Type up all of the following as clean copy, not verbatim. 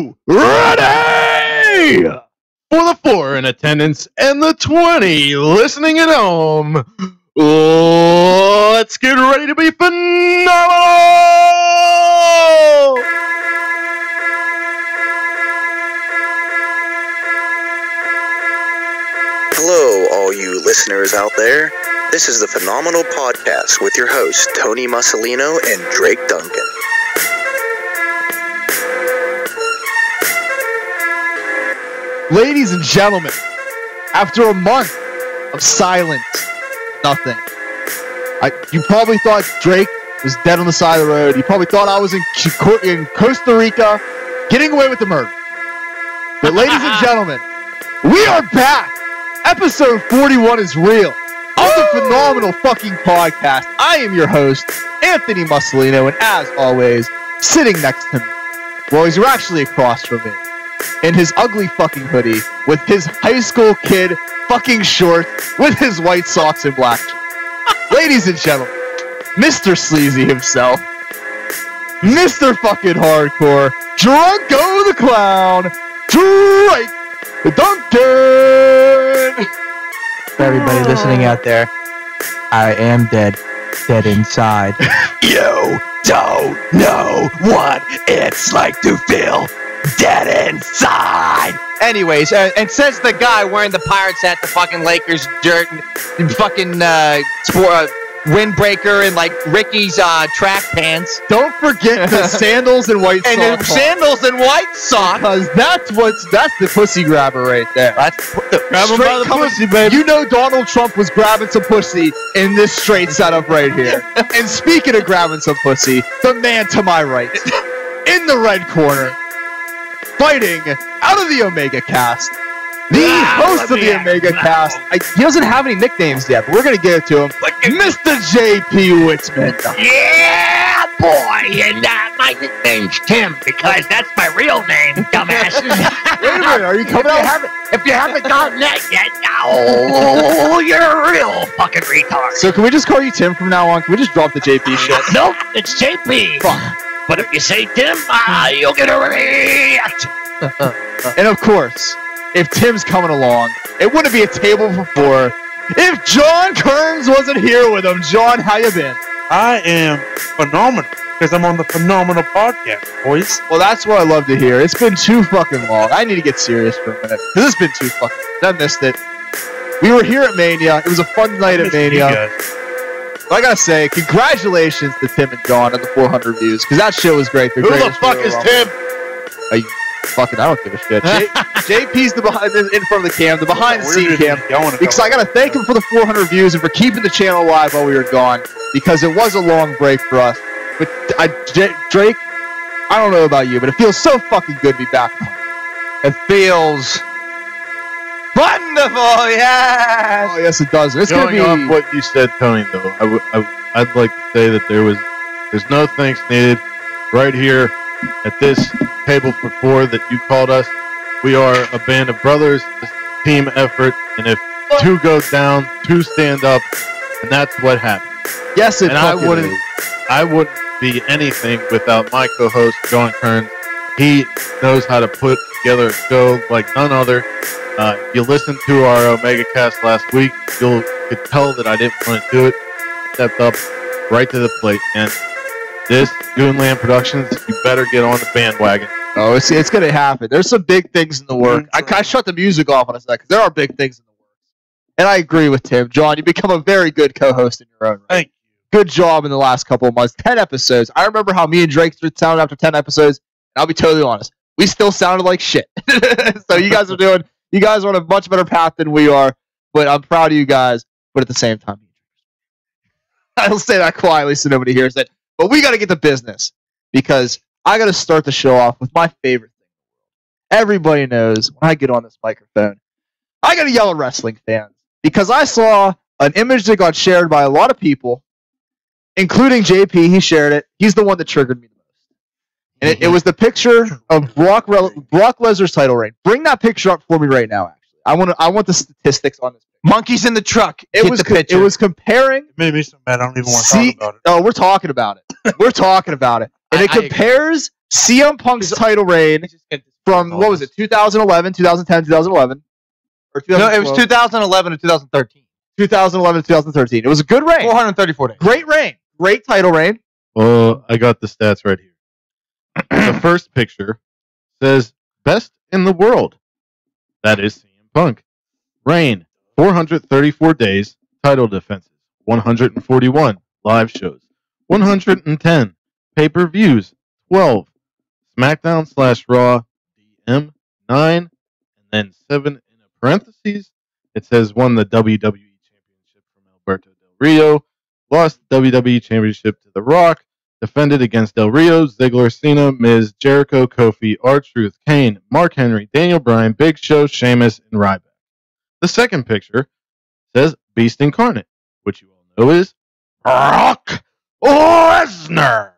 2 ready for the 4 in attendance and the 20 listening at home. Let's get ready to be phenomenal! Hello, all you listeners out there. This is the Phenomenal Podcast with your hosts, Tony Musolino and Drake Duncan. Ladies and gentlemen, after a month of silence, nothing. You probably thought Drake was dead on the side of the road. You probably thought I was in Costa Rica getting away with the murder. But ladies and gentlemen, we are back. Episode 41 is real. On the Phenomenal fucking Podcast, I am your host, Anthony Musolino, and as always, sitting next to me, well, he's actually across from me, in his ugly fucking hoodie, with his high school kid fucking shorts, with his white socks and black jeans. Ladies and gentlemen, Mr. Sleazy himself, Mr. fucking Hardcore, Drunko the Clown, Drake Duncan! For everybody listening out there, I am dead inside. You don't know what it's like to feel dead inside. Anyways, and since the guy wearing the Pirates hat, the fucking Lakers dirt, fucking windbreaker, and like Ricky's track pants. Don't forget the sandals and white socks. And the sandals and white socks. Because that's the pussy grabber right there. That's Grab him by the pussy, baby. You know Donald Trump was grabbing some pussy in this straight setup right here. And speaking of grabbing some pussy, the man to my right, in the red corner, fighting out of the Omega Cast, the host of the Omega Cast. He doesn't have any nicknames yet, but we're going to give it to him. Mr. J.P. Witzman. Yeah, boy, and my nickname's Tim because that's my real name, dumbass. Wait a minute, are you coming out? If you haven't gotten that yet, oh, you're a real fucking retard. So can we just call you Tim from now on? Can we just drop the JP shit? Nope, it's JP. Fuck. But if you say Tim, you'll get a reaction. And of course, if Tim's coming along, it wouldn't be a table for four if John Kearns wasn't here with him. John, how you been? I am phenomenal because I'm on the Phenomenal Podcast, boys. Well, that's what I love to hear. It's been too fucking long. I need to get serious for a minute because it's been too fucking long. I missed it. We were here at Mania. It was a fun night at Mania. But I gotta say, congratulations to Tim and John on the 400 views because that show was great. Who the fuck is Tim? Fucking, I don't give a shit. JP's in front of the cam, the behind-the-scene cam. Because I gotta thank him for the 400 views and for keeping the channel alive while we were gone. Because it was a long break for us. But Drake, I don't know about you, but it feels so fucking good to be back. It feels wonderful, yes. Oh yes, it does. It's Going gonna be off what you said, Tony. Though I'd like to say that there's no thanks needed. Right here at this table for four that you called us, we are a band of brothers. It's a team effort, and if two go down, two stand up, and that's what happens. yes, it. And I wouldn't be anything without my co-host John Kearns. He knows how to put together a show like none other. If you listened to our Omega Cast last week, you could tell that I didn't want to do it. Stepped up right to the plate, and this Goonland Productions, you better get on the bandwagon. Oh, it's gonna happen. There's some big things in the work. I shut the music off on a second because there are big things in the works. And I agree with Tim. John, you become a very good co-host in your own right. Thank you. Good job in the last couple of months. 10 episodes. I remember how me and Drake sounded after 10 episodes. And I'll be totally honest. We still sounded like shit. So you guys are on a much better path than we are. But I'm proud of you guys. But at the same time, I'll say that quietly so nobody hears it. But we got to get to business. Because I got to start the show off with my favorite thing. Everybody knows when I get on this microphone, I got to yell at wrestling fans. Because I saw an image that got shared by a lot of people, including JP. He shared it. He's the one that triggered me the most. And it was the picture of Brock Lesnar's title reign. Bring that picture up for me right now, actually. I want the statistics on this. Monkeys in the truck. It was comparing. It made me so mad. I don't even want to talk about it. Oh, we're talking about it. We're talking about it. And it compares CM Punk's title reign from, what was it, 2011, 2010, 2011? Or No, it was 2011 to 2013. 2011 to 2013. It was a good reign. 434 days. Great reign. Great title reign. Well, I got the stats right here. The first picture says best in the world. That is CM Punk. Reign, 434 days. Title defenses, 141. Live shows, 110. Pay-per-views, 12. SmackDown/Raw, DM, 9. And then 7 in a parentheses. It says won the WWE Championship from Alberto Del Rio. Lost the WWE Championship to The Rock. Defended against Del Rio, Ziggler, Cena, Miz, Jericho, Kofi, R-Truth, Kane, Mark Henry, Daniel Bryan, Big Show, Sheamus, and Ryback. The second picture says Beast Incarnate, which you all know is Brock Lesnar.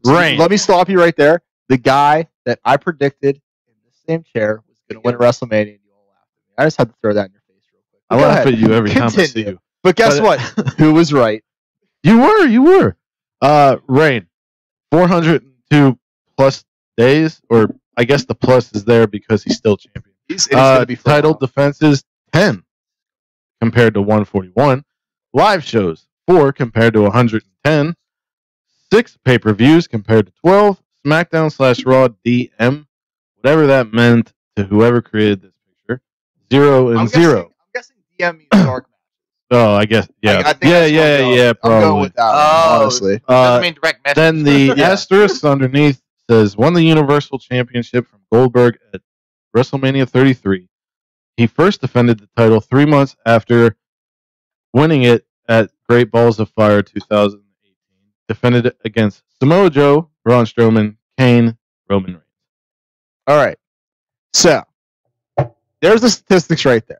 Reign. Let me stop you right there. The guy that I predicted in the same chair was going to win WrestleMania, and you all laughed at me. I just had to throw that in your face real quick. I laugh at you every time I see you. But guess what? Who was right? You were. Reign, 402 plus days, or I guess the plus is there because he's still champion. He's going to be title defenses, 10 compared to 141. Live shows, 4 compared to 110. 6 pay-per-views compared to 12. SmackDown/Raw DM, whatever that meant to whoever created this picture, 0 and 0. I'm guessing DM means dark matches. Oh, I guess, yeah. I think yeah, I'm going probably. with that one, honestly. Doesn't mean direct message. Then the asterisk underneath says, won the Universal Championship from Goldberg at WrestleMania 33. He first defended the title 3 months after winning it at Great Balls of Fire 2018. Defended it against Samoa Joe, Braun Strowman, Kane, Roman Reigns. All right. So, there's the statistics right there.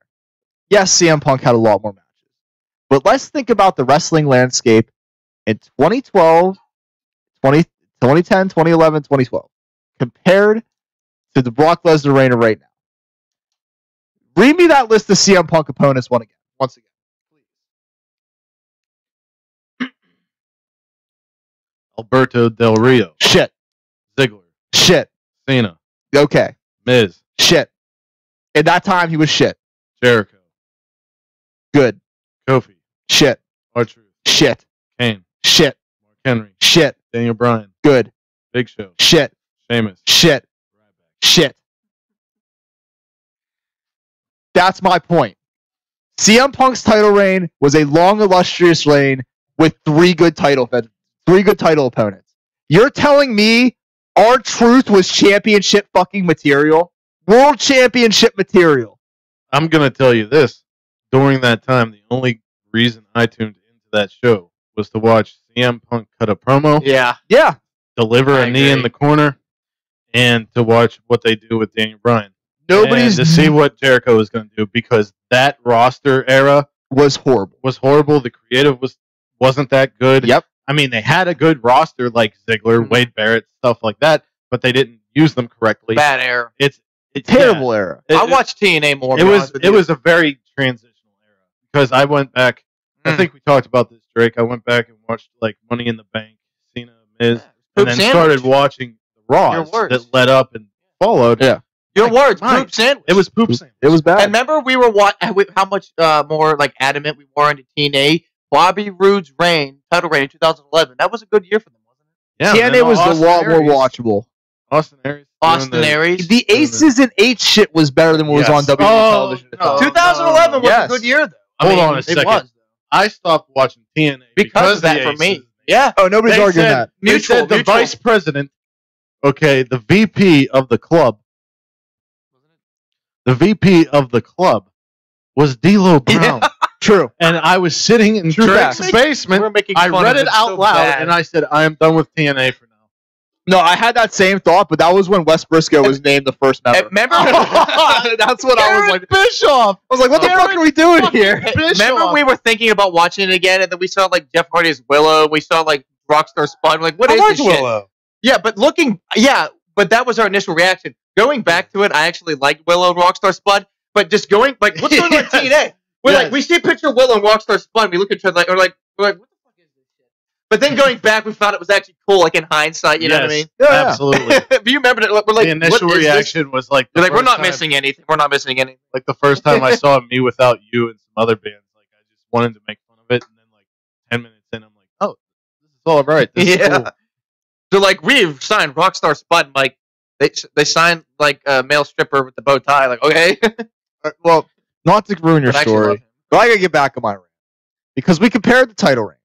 Yes, CM Punk had a lot more matches. But let's think about the wrestling landscape in 2012, 2010, 2011, 2012, compared to the Brock Lesnar reign of right now. Read me that list of CM Punk opponents once again, please. Alberto Del Rio. Shit. Ziggler. Shit. Cena. Okay. Miz. Shit. At that time, he was shit. Jericho. Good. Kofi. Shit. R-Truth. Shit. Kane. Shit. Mark Henry. Shit. Daniel Bryan. Good. Big Show. Shit. Sheamus. Shit. Ryback. Shit. That's my point. CM Punk's title reign was a long, illustrious reign with 3 good title opponents. You're telling me R-Truth was championship fucking material? World championship material. I'm going to tell you this. During that time, the only reason I tuned into that show was to watch CM Punk cut a promo. Yeah. Deliver a knee in the corner, and to watch what they do with Daniel Bryan. And to see what Jericho was going to do, because that roster era was horrible. The creative wasn't that good. Yep. I mean, they had a good roster like Ziggler, Wade Barrett, stuff like that, but they didn't use them correctly. Bad era. It's terrible era. I watched TNA more. It was a very transitional era, because I went back. I think we talked about this, Drake. I went back and watched like Money in the Bank, Cena, Miz, and then started watching the Raws that led up and followed. Yeah. Your words, poop sandwich. It was poop sandwich. It was bad. And remember, we were how much more like adamant we were into TNA. Bobby Roode's title reign in 2011. That was a good year for them, wasn't it? Yeah, TNA was a lot more watchable. Austin Aries. The Aces and 8 shit was better than what was on WWE television. No, 2011 was a good year, though. Hold on a second. It was. I stopped watching TNA because of that for me. Yeah. Oh, nobody's arguing that. They said the vice president, the VP of the club. The VP of the club was D'Lo Brown. Yeah. True. And I was sitting in Drake's basement. I read it out loud, and I said, I am done with TNA for now. No, I had that same thought, but that was when Wes Briscoe was named the first member. Remember? That's what I was like. Bischoff. I was like, what the fuck are we doing here? Remember we were thinking about watching it again, and then we saw like Jeff Hardy's Willow. We saw like Rockstar Spud. We're like, what is this shit? Willow. Yeah, but but that was our initial reaction. Going back to it, I actually liked Willow and Rockstar Spud, but just going like, what's going on in TNA? We're like, we see a picture of Willow and Rockstar Spud, and we look at each other like, we're like, what the fuck is this shit? But then going back, we found it was actually cool, like in hindsight. You know what I mean? Yeah. Absolutely. Do you remember? We're like, the initial reaction was like, They're like, we're not missing anything. We're not missing anything. Like the first time I saw Me Without You and some other bands, like I just wanted to make fun of it, and then like 10 minutes in, I'm like, oh, this is all right. This is cool. They're like, we've signed Rockstar Spud, Mike. They signed like a male stripper with the bow tie. Like, okay. Well, not to ruin your But I actually love story, him. but I gotta get back on my rant because we compared the title reigns.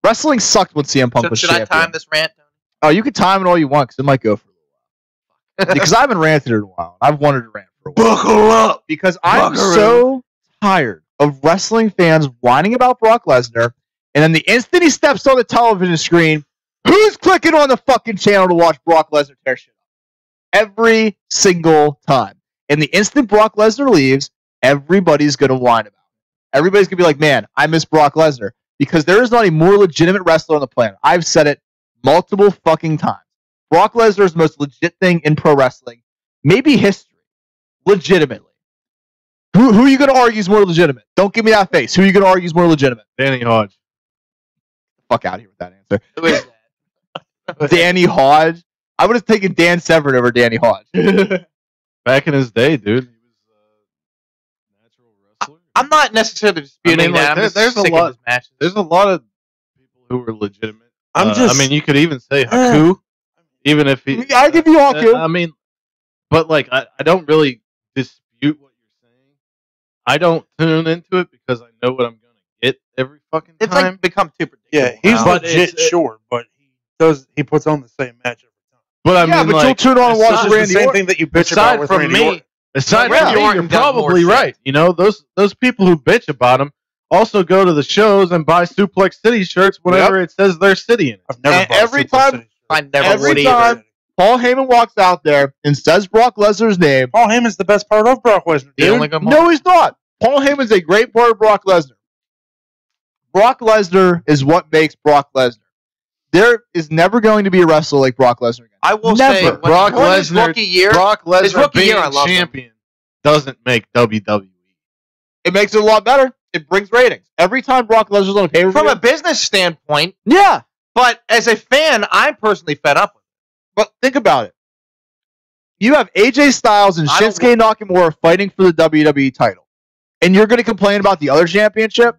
Wrestling sucked when CM Punk was Should I champion. time this rant, Tony? Oh, you can time it all you want because it might go for a little while. Because I haven't ranted in a while. I've wanted to rant for a while. Buckle up. Because I'm so tired of wrestling fans whining about Brock Lesnar, and then the instant he steps on the television screen, who's clicking on the fucking channel to watch Brock Lesnar tear shit up? Every single time. And the instant Brock Lesnar leaves, everybody's going to whine about it. Everybody's going to be like, man, I miss Brock Lesnar. Because there is not a more legitimate wrestler on the planet. I've said it multiple fucking times. Brock Lesnar is the most legit thing in pro wrestling. Maybe history. Legitimately. Who are you going to argue is more legitimate? Don't give me that face. Who are you going to argue is more legitimate? Danny Hodge. Fuck out of here with that answer. Who is that? Danny Hodge. I would have taken Dan Severn over Danny Hodge. Back in his day, dude, he was a natural wrestler. I'm not necessarily disputing that. I'm just there's a sick lot. of his matches. There's a lot of people who were legitimate. I mean, you could even say Haku, even if he. I give you Haku. I mean, but like, I don't really dispute what you're saying. I don't tune into it because I know what I'm going to get every fucking time. It's like become too predictable. yeah, he's now. But legit short, but he puts on the same match every time. But I Yeah, mean, but like, you'll tune on and It's watch just Randy the same Orton. thing that you bitch aside about with from Randy me, Orton. aside Randy from me, Orton you're got more probably shit. right. You know, those people who bitch about him also go to the shows and buy Suplex City shirts whenever it says their city in it. I've never And bought every Suplex time- City. I never Every would either. time- Paul Heyman walks out there and says Brock Lesnar's name. Paul Heyman's the best part of Brock Lesnar. The Dude. only good No, he's not. Paul Heyman's a great part of Brock Lesnar. Brock Lesnar is what makes Brock Lesnar. There is never going to be a wrestler like Brock Lesnar again. I will Never. say, when Brock he won his Lesnar- rookie year, Brock his Lesnar rookie being year, I love him. champion doesn't make WWE. It makes it a lot better. It brings ratings. Every time Brock Lesnar's on a pay-per-view. from a business standpoint, yeah, but as a fan, I'm personally fed up with it. but think about it. You have AJ Styles and I don't- Shinsuke Nakamura fighting for the WWE title. And you're going to complain about the other championship?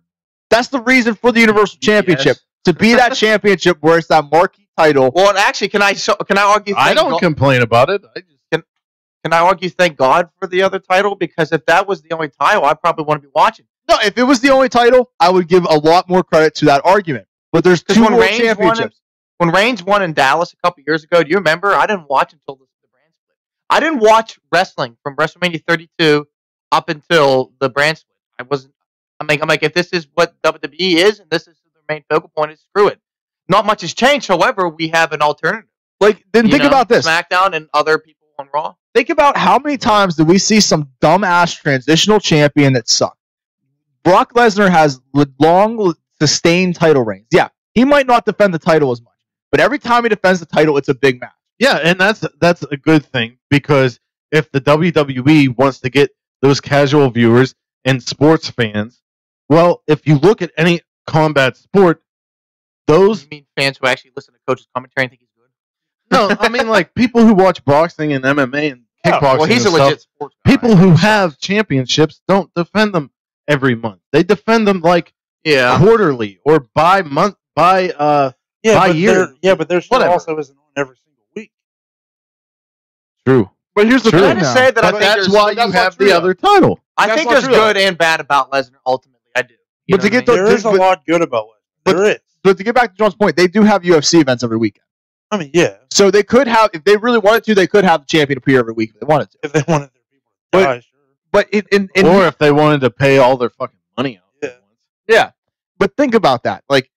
That's the reason for the Universal Championship. Yes. To be that championship where it's that marquee title. Well, and actually, can I argue? I thank don't God- complain about it. I just Can I argue? Thank God for the other title, because if that was the only title, I probably want to be watching. No, if it was the only title, I would give a lot more credit to that argument. But there's Because two when world Reigns won it, championships. when Reigns won in Dallas a couple years ago, do you remember? I didn't watch until the brand split. I didn't watch wrestling from WrestleMania 32 up until the brand split. I wasn't. I'm like, if this is what WWE is and this is the main focal point, is screw it. Not much has changed. However, we have an alternative. Like, then think about this. SmackDown and other people on Raw. Think about how many times did we see some dumbass transitional champion that sucked. Brock Lesnar has long, sustained title reigns. Yeah, he might not defend the title as much, but every time he defends the title, it's a big match. yeah, and that's a good thing because if the WWE wants to get those casual viewers and sports fans, well, if you look at any combat sport, those You mean fans who actually listen to coach's commentary and think he's good? no, I mean like people who watch boxing and MMA and kickboxing. Well, he's a and stuff, legit sports guy. people who have championships don't defend them every month. They defend them like yeah. quarterly or by month by by year. But their show Whatever. also isn't on every single week. True. But here's the True. thing Can I just now. say that I But think that's there's, why but that's you not have true, the though. other title. I That's think not there's true, good and bad about Lesnar. Ultimately, I do. You But to know get what I mean? the- There is a but- lot good about Lesnar. but- There is. But to get back to John's point, they do have UFC events every weekend. I mean, yeah. So they could have, if they really wanted to, they could have the champion appear every week if they wanted to. If they wanted their people to But- die, sure. But in Or if they wanted to pay all their fucking money out. Yeah. yeah, but think about that. Like,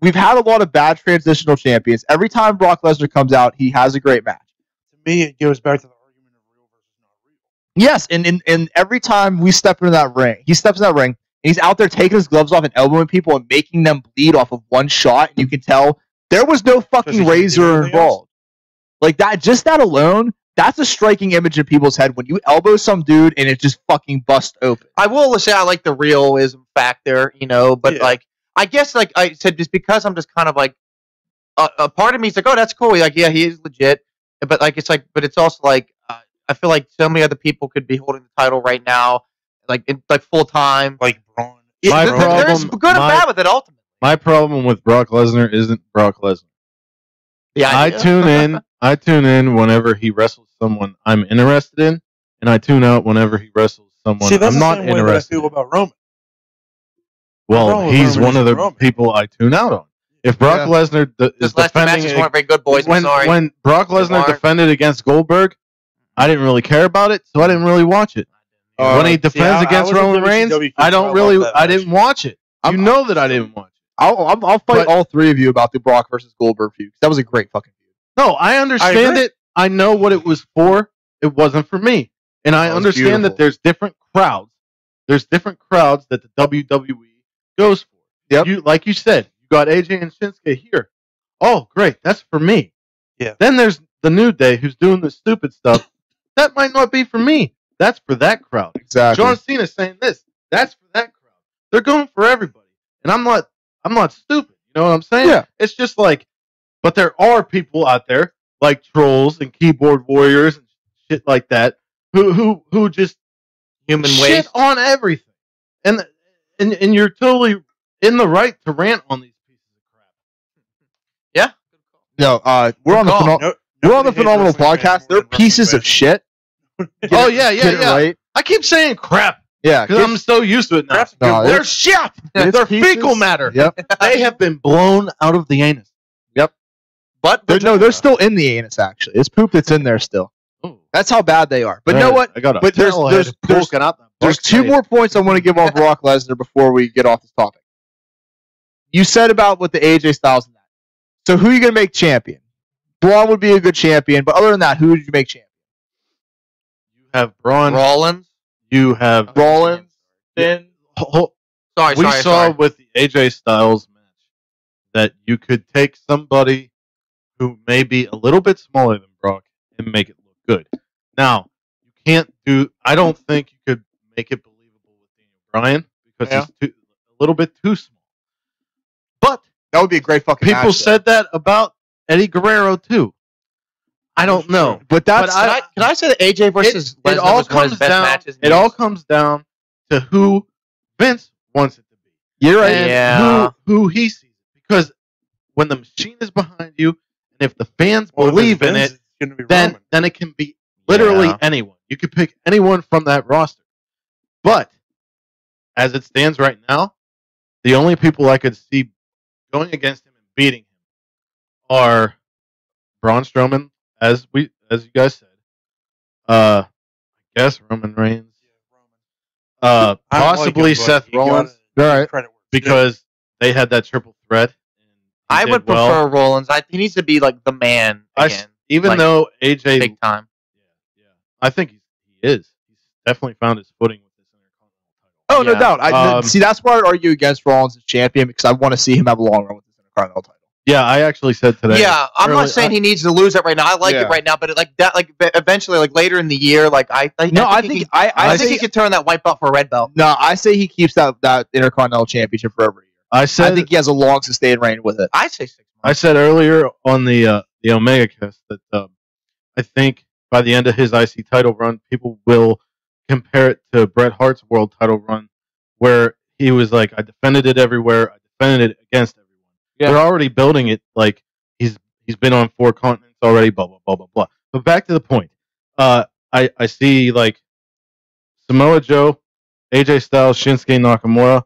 we've had a lot of bad transitional champions. Every time Brock Lesnar comes out, he has a great match. To me, it goes back to the argument of real versus not real. Yes, and every time we step into that ring, he steps in that ring, and he's out there taking his gloves off and elbowing people and making them bleed off of one shot, and you can tell there was no Does he fucking do razor anything involved. Like that, just that alone, that's a striking image in people's head when you elbow some dude and it just fucking busts open. I will say I like the realism factor, you know, but Yeah. like I guess like I said, just because I'm just kind of like a part of me is like, oh, that's cool. Like, yeah, he is legit. But like, but it's also like I feel like so many other people could be holding the title right now, like full time. Like Braun. My There's problem- good and bad with it ultimately. My problem with Brock Lesnar isn't Brock Lesnar. Yeah, I tune in whenever he wrestles someone I'm interested in, and I tune out whenever he wrestles someone See, that's I'm not the same way that I interested feel in. about Roman. Well, Roman he's one of the Roman. people I tune out on. If Brock Lesnar is This last two defending matches weren't very good, boys. I'm sorry. when Brock Lesnar weren't. defended against Goldberg, I didn't really care about it, so I didn't really watch it. When he defends against Roman Reigns, I didn't watch it. You know that I didn't watch it. I'll fight all three of you about the Brock versus Goldberg feud. That was a great fucking feud. No, I understand it. I know what it was for. It wasn't for me. And I understand that there's different crowds. There's different crowds that the WWE goes for. Yep. Like you said, you got AJ and Shinsuke here. Oh, great. That's for me. Yeah. Then there's the New Day who's doing the stupid stuff. That might not be for me. That's for that crowd. Exactly. John Cena's saying this. That's for that crowd. They're going for everybody. And I'm not stupid. You know what I'm saying? Yeah. It's just like, but there are people out there like trolls and keyboard warriors and shit like that who just Human shit waste. on everything. And you're totally in the right to rant on these pieces of crap. Yeah. No, we're on the Phenomenal Podcast. They're pieces of shit. Oh yeah. Right? I keep saying crap Yeah, because I'm so used to it now. No, They're shit. it's They're pieces. fecal matter. Yep. They have been blown out of the anus. But They're still in the anus. Actually, it's poop that's in there still. Oh. That's how bad they are. But you know what? I got a But there's poking out the There's two more points I want to give on Brock Lesnar before we get off this topic. You said about with the AJ Styles and that. So who are you going to make champion? Braun would be a good champion, but other than that, who would you make champion? You have Braun. Rollins. You have Rollins. Finn. We saw with the AJ Styles match that you could take somebody who may be a little bit smaller than Brock and make it look good. Now, you can't do. I don't think you could make it believable with Daniel Bryan because he's a little bit too small. But That would be a great fucking match. people said that about Eddie Guerrero too. I don't know, But that's Can I say that AJ versus it Lesnar all was one of his comes best down. matches? It all comes down to who Vince wants it to be. you're right. And who he sees. Because when the machine is behind you, and if the fans believe in it, then it can be literally anyone. You could pick anyone from that roster. But as it stands right now, the only people I could see going against him and beating him are Braun Strowman, as you guys said. I guess Roman Reigns. Possibly Seth Rollins. All right. Because they had that triple threat. I would prefer Rollins. He needs to be like the man again. Even though AJ, big time. Yeah, I think he is. He's definitely found his footing with this Intercontinental title. Oh, no doubt. See, that's why I'd argue against Rollins as champion because I want to see him have a long run with this Intercontinental title. Yeah, I actually said today. Yeah, I'm not saying he needs to lose it right now. I like it right now, but eventually, like later in the year, I think he could turn that white belt for a red belt. No, I say he keeps that Intercontinental Championship for every year. I think he has a long sustained reign with it. I say 6 months. I said earlier on the Omega Cast that I think by the end of his IC title run, people will compare it to Bret Hart's world title run, where he was like, I defended it everywhere. I defended it against everyone. Yeah. They're already building it like he's been on 4 continents already, blah, blah, blah, blah, blah. But back to the point. I see like Samoa Joe, AJ Styles, Shinsuke Nakamura,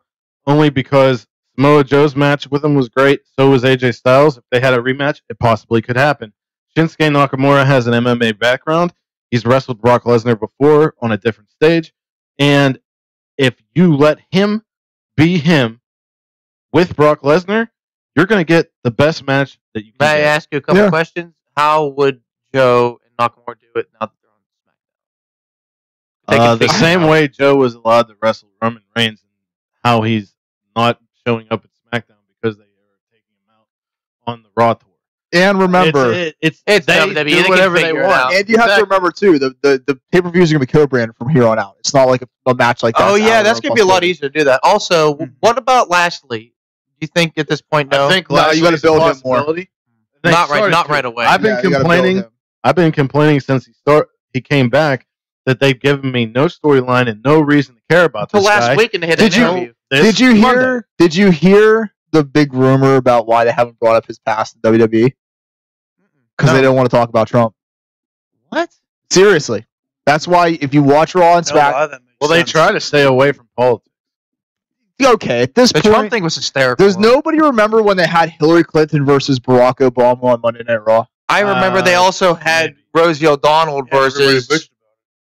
only because Samoa Joe's match with him was great. So was AJ Styles. If they had a rematch, it possibly could happen. Shinsuke Nakamura has an MMA background. He's wrestled Brock Lesnar before on a different stage. And if you let him be him with Brock Lesnar, you're going to get the best match that you can May I ask you a couple questions? How would Joe and Nakamura do it now that they're on SmackDown? The same way Joe was allowed to wrestle Roman Reigns, and how he's not showing up at SmackDown because they are taking him out on the Raw tour. And remember, it's they WWE. do whatever they want. And you have to remember too, the pay-per-views are going to be co-branded from here on out. It's not like a match like that. Oh yeah, that's going to be a lot easier to do that. Also, what about Lashley? Do you think at this point, no? I think No, you gotta Lashley's a build him more. possibility. Not right away. I've been Yeah, you gotta build complaining. him. I've been complaining since he came back that they've given me no storyline and no reason to care about Until this last guy. week and they hit Did an you- interview. This Monday. Did you hear the big rumor about why they haven't brought up his past in WWE? Because they don't want to talk about Trump. What? Seriously. That's why if you watch Raw and SmackDown, Well, they try to stay away from politics. okay, at this The point, Trump thing was hysterical. does nobody remember when they had Hillary Clinton versus Barack Obama on Monday Night Raw? I remember they also had maybe. Rosie O'Donnell versus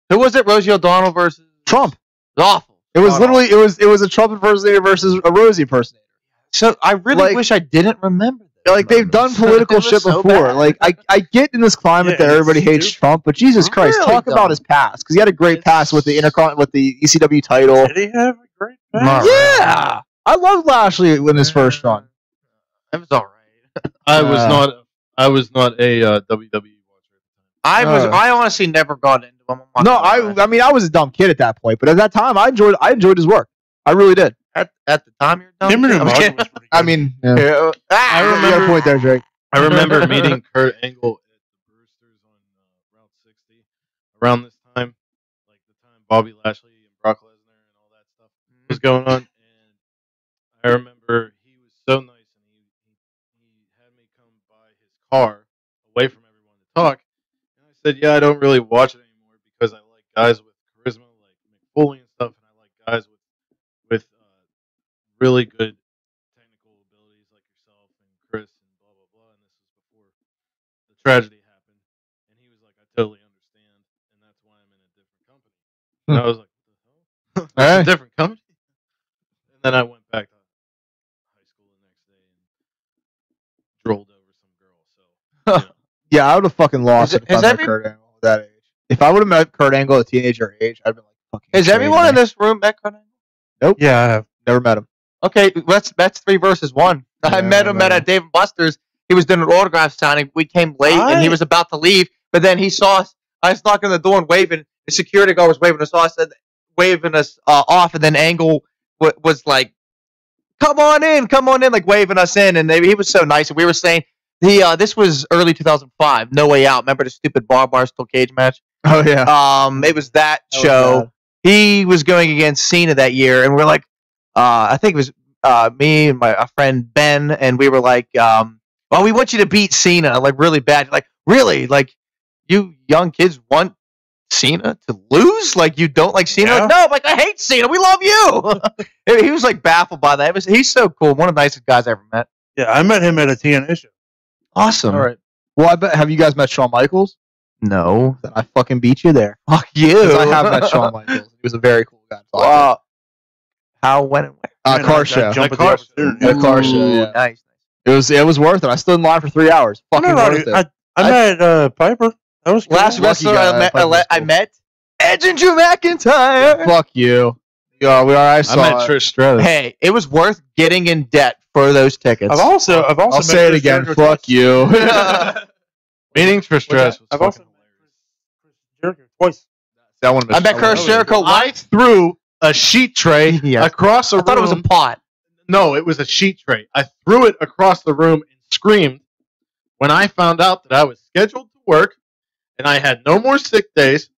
who was it? Rosie O'Donnell versus Trump. It was awful. It was literally it was a Trump impersonator versus a Rosie impersonator. So I really Like- wish I didn't remember that. Like they've done political It was shit so before. bad. Like I get in this climate Yeah, that everybody it's hates stupid. Trump, but Jesus Christ, Really talk dumb. about his past because he had a great It's- past with the with the ECW title. Did he have a great Not match? really. Yeah, I loved Lashley in his first run. It was all right. I was not a WWE watcher. I honestly never got into him. I'm No, not gonna lie. I mean I was a dumb kid at that point, but at that time I enjoyed his work. I really did. at the time you're done. Him and I'm Umaga kidding. was pretty good. I mean, yeah. I You got a point there, Drake. I remember meeting Kurt Angle at the Brewsters on Route 60 around this time, like the time Bobby Lashley and Brock Lesnar and all that stuff was going on. And I remember he was so nice, and he had me come by his car away from everyone to talk. And I said, "Yeah, I don't really watch it anymore because I like guys with charisma, like Mick Foley and stuff, and I like guys with really good technical abilities like yourself and Chris and blah blah blah." And this was before the tragedy happened, and he was like, "I totally understand, and that's why I'm in a different company." And I was like, "What the hell? That's a different company?" And then I went back to high school the next day and drolled over some girl. So you know. Yeah, I would have fucking lost it if I met Kurt Angle at that age. If I would have met Kurt Angle at teenager age, I'd been like, fucking. Has everyone in this room met Kurt Angle? Yeah, I have. Never met him. Okay, that's 3 versus 1. I Yeah, met him man. at Dave & Buster's. He was doing an autograph signing. We came late, and he was about to leave, but then he saw us. I was knocking on the door and waving. The security guard was waving us off. Waving us off, and then Angle was like, come on in, like waving us in, and he was so nice. And we were saying, this was early 2005, No Way Out. Remember the stupid bar steel cage match? Oh yeah. It was that That was show. bad. He was going against Cena that year, and we're like, I think it was me and my friend Ben, and we were like, well, we want you to beat Cena, like really bad. Like, really? Like, you young kids want Cena to lose? Like, you don't like Cena? Yeah. Like, no, like, I hate Cena. We love you. He was like baffled by that. He's so cool. One of the nicest guys I ever met. Yeah, I met him at a TNA show. Awesome. All right. Well, I bet. Have you guys met Shawn Michaels? No. Then I fucking beat you there. Fuck you. 'Cause I have met Shawn Michaels. He was a very cool guy. Wow. How, when, and where? Man, Car I show. jumped at the car opportunity. A car show. Ooh, Yeah. Nice. It was worth it. I stood in line for 3 hours. Fucking worth it. I met Piper. That was cool. Last Lucky wrestler guy, I met Edge and Drew McIntyre. Fuck you. Yeah, we are. I I saw met it. Trish Stratus. Hey, it was worth getting in debt for those tickets. I've also I'll met say it Chris again. Jericho Fuck twice. you. Meeting Trish Stratus was I've fucking also met hilarious. Chris Jericho twice. That one. I met Chris Jericho. I threw a sheet tray Yeah. across a I room. thought it was a pot. No, it was a sheet tray. I threw it across the room and screamed when I found out that I was scheduled to work and I had no more sick days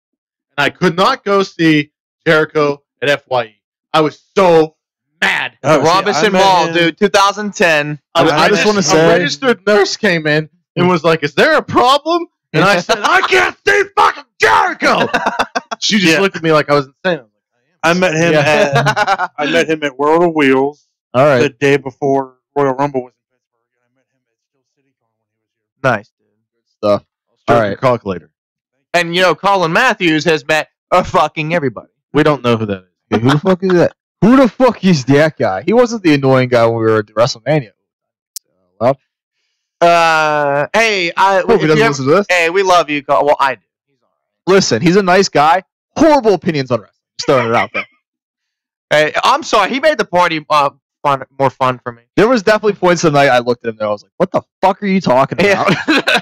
and I could not go see Jericho at FYE. I was so mad. Oh, see, Robinson I met Mall, him- dude, 2010. I just wanna a say- registered nurse came in and was like, "Is there a problem?" And I said, "I can't see fucking Jericho." She just Yeah. looked at me like I was insane. I was like, I met him at I met him at World of Wheels All right. the day before Royal Rumble was in Pittsburgh, and I met him at Steel City Con when he was here. Nice, dude. Stuff. All All right, right. calculator. And, Colin Matthews has met fucking everybody. We don't know who that is. Okay, who the fuck is that? Who the fuck is that guy? He wasn't the annoying guy when we were at WrestleMania. Well, Hey, hope he doesn't listen to this. hey, we love you. Well, I do. He's all Listen, he's a nice guy. Horrible opinions on wrestling. Just throwing it out there. right. Hey, I'm sorry. He made the party more fun for me. There was definitely points in the night I looked at him there. I was like, "What the fuck are you talking about?"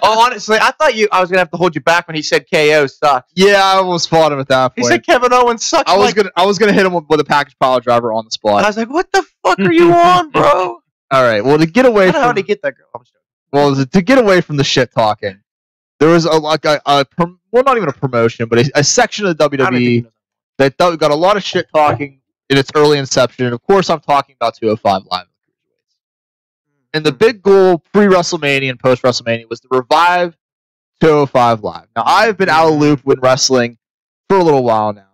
Honestly, I thought I was gonna have to hold you back when he said KO sucks. Yeah, I almost fought him at that He point. said Kevin Owens sucks. I was gonna hit him with a package pile driver on the I spot. was like, what the fuck are you on, bro? All right. Well, to get away How from did he get that girl? I'm sorry. well, to get away from the shit talking, there was well, not even a promotion, but a section of the I don't think he WWE knows. that got a lot of shit talking in its early inception. And of course, I'm talking about 205 Live. And the big goal pre-WrestleMania and post-WrestleMania was to revive 205 Live. Now, I've been out of the loop with wrestling for a little while now.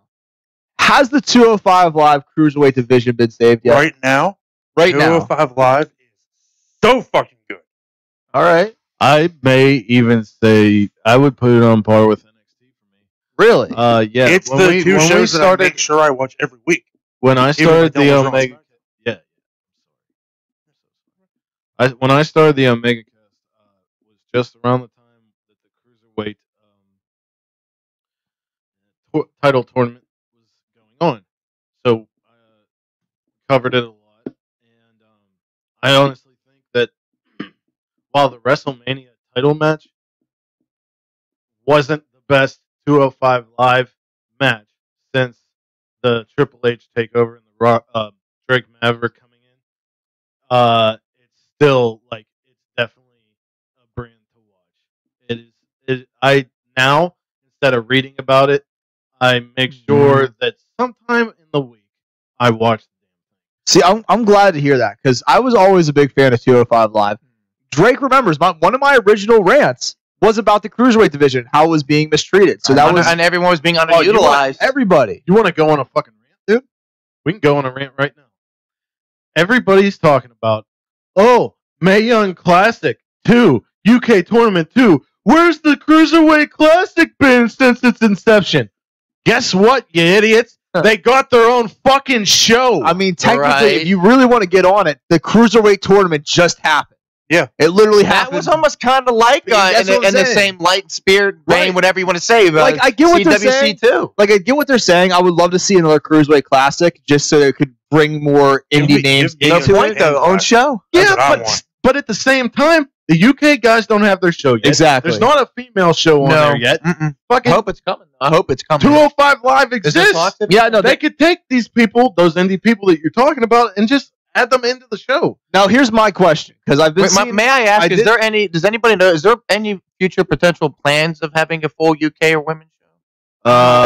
Has the 205 Live Cruiserweight division been saved yet? Right now, Right now. 205 Live is so fucking good. All right. I may even say I would put it on par with NXT for me. Really? Yeah. It's when the two when shows that I started, make sure I watch every week. when I Even if I started don't the watch Omega. Raw. Yeah. When I started the Omega Cast, was just around the time that the Cruiserweight title tournament was going on. So I covered it a lot. And I honestly think that while the WrestleMania title match wasn't the best 205 Live match since the Triple H takeover and the Drake Maverick coming in, it's still like it's definitely a brand to watch. It is. I now, instead of reading about it, I make sure that sometime in the week I watch the See, I'm glad to hear that because I was always a big fan of 205 Live. Drake remembers one of my original rants was about the Cruiserweight division, how it was being mistreated. So that was and everyone was being you underutilized. everybody. You want to go on a fucking rant, dude? We can go on a rant right now. Everybody's talking about, Mae Young Classic 2, UK Tournament 2. Where's the Cruiserweight Classic been since its inception? Guess what, you idiots? They got their own fucking show. I mean, technically, Right. if you really want to get on it, the Cruiserweight tournament just happened. Yeah. It literally That happened. was almost kind of like That's what I'm in the saying. same light, spirit, vein, Right. whatever you want to say. Like, I get what they're CWC saying. too. Like, I get what they're saying. I would love to see another Cruiserweight Classic just so it could bring more Give indie me- names give me into a it. point, though. Own show. That's yeah, what I want. but at the same time, the UK guys don't have their show yet. Exactly. There's not a female show on there yet. I Fucking hope it's coming. I hope it's coming. 205 Live Is there exists. talks of it? Yeah, no. They could take these people, those indie people that you're talking about, and just add them into the show. Now, here's my question because I've been Wait, seeing. may I ask? I Is did- there any? Does anybody know? Is there any future potential plans of having a full UK or women's show?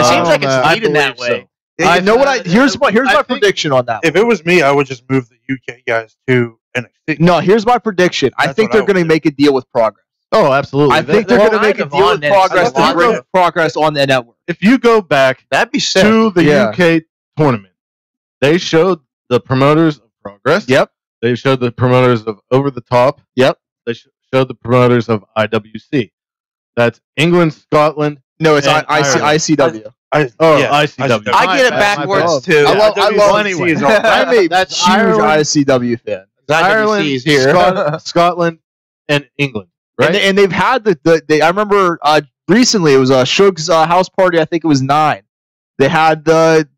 It seems like it's leading that way. I know what I. Here's my I think- prediction on that. If it was me, I would just move the UK guys to NXT. No, here's my prediction. I That's think what they're I going to would make a deal with Progress. Oh, absolutely. I think they're Well, going to make a kind of deal on with Progress NXT. to bring Progress on the network. If you go back That'd be sick. to the Yeah. UK tournament, they showed the promoters of Progress. Yep. They showed the promoters of Over the Top. Yep. They showed the promoters of IWC. That's England, Scotland. No, it's And Ireland. ICW. ICW. I get it My backwards bad. too. I love anyway. I'm a That's huge Ireland. ICW fan. Ireland, IWC is here. Scotland, and England. Right? And they've had I remember recently it was a Shug's house party. I think it was 9. They had the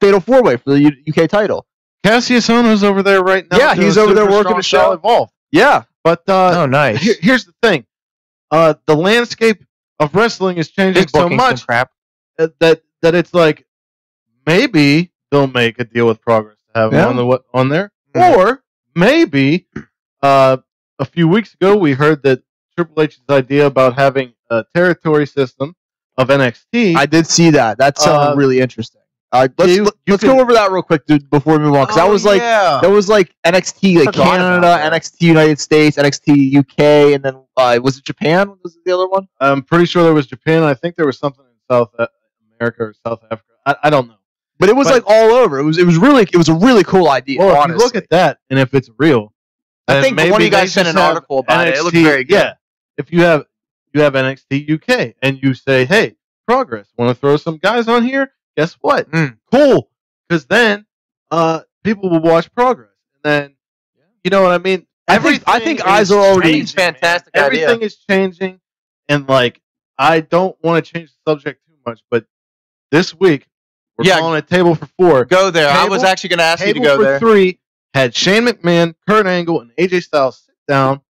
Fatal 4-Way for the UK title. Cassius Ohno's over there right now. Yeah, he's doing over there Super working Strong the show. Style Evolved. Yeah. But Oh, nice. here's the thing. The landscape of wrestling is changing Big so bookings much and crap. that it's like maybe they'll make a deal with Progress to have Yeah. him on there, Mm-hmm. or maybe a few weeks ago we heard that Triple H's idea about having a territory system of NXT. I did see that. That sounded really interesting. Let's you let's can- go over that real quick dude, before we move on because that was like yeah. that was like NXT like Forgot Canada, about that. NXT United States, NXT UK, and then was it Japan? Was it the other one? I'm pretty sure there was Japan. I think there was something in South America or South Africa. I don't know. But it was But- like all over. It was a really cool idea. Well, if honestly. you look at that, and if it's real, I then think one of maybe you they guys sent just an have article about it. It looked NXT very good. Yeah, if you have NXT UK and you say, "Hey, Progress, want to throw some guys on here?" Guess what? Cool, because then people will watch Progress, and then you know what I mean. I think is eyes are already- changing, It's fantastic man. idea. Everything is changing, and like I don't want to change the subject too much, but this week we're Yeah. calling a table for 4. Go there. I was Table- actually going to ask you to Table go for there. 3 had Shane McMahon, Kurt Angle, and AJ Styles sit down,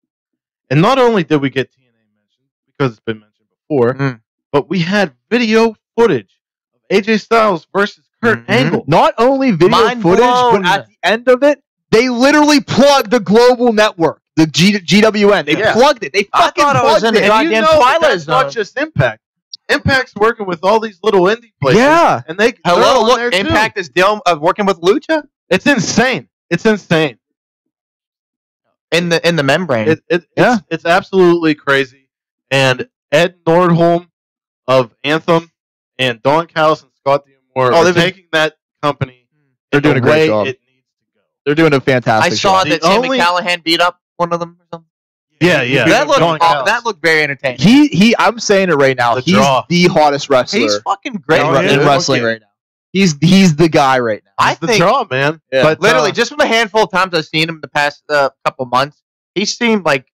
and not only did we get TNA mentioned because it's been mentioned before, but we had video footage of AJ Styles versus Kurt Angle. Not only video Mind footage, blown. but at the end of it, They literally plugged the global network, the GWN. They plugged it. They fucking thought it was plugged in the it. And you goddamn know Twilight that's Zone. not just Impact. Impact's working with all these little indie places. Yeah. And they're Hello, on look, there too. Impact is dealing working with Lucha It's insane. It's insane. in the membrane. It's absolutely crazy. And Ed Nordholm of Anthem and Don Callis and Scott D'Amore are taking that company. They're doing a great way job. It needs to go. They're doing a I fantastic saw job. that The Sammy only- Callahan beat up one of them or something. Yeah. That looked very entertaining. I'm saying it right now. The He's draw. the hottest wrestler He's fucking great. Oh, yeah. in wrestling right now. He's the guy right now. I It's the think draw, man. Yeah. But literally just from the handful of times I've seen him the past couple months, he seemed like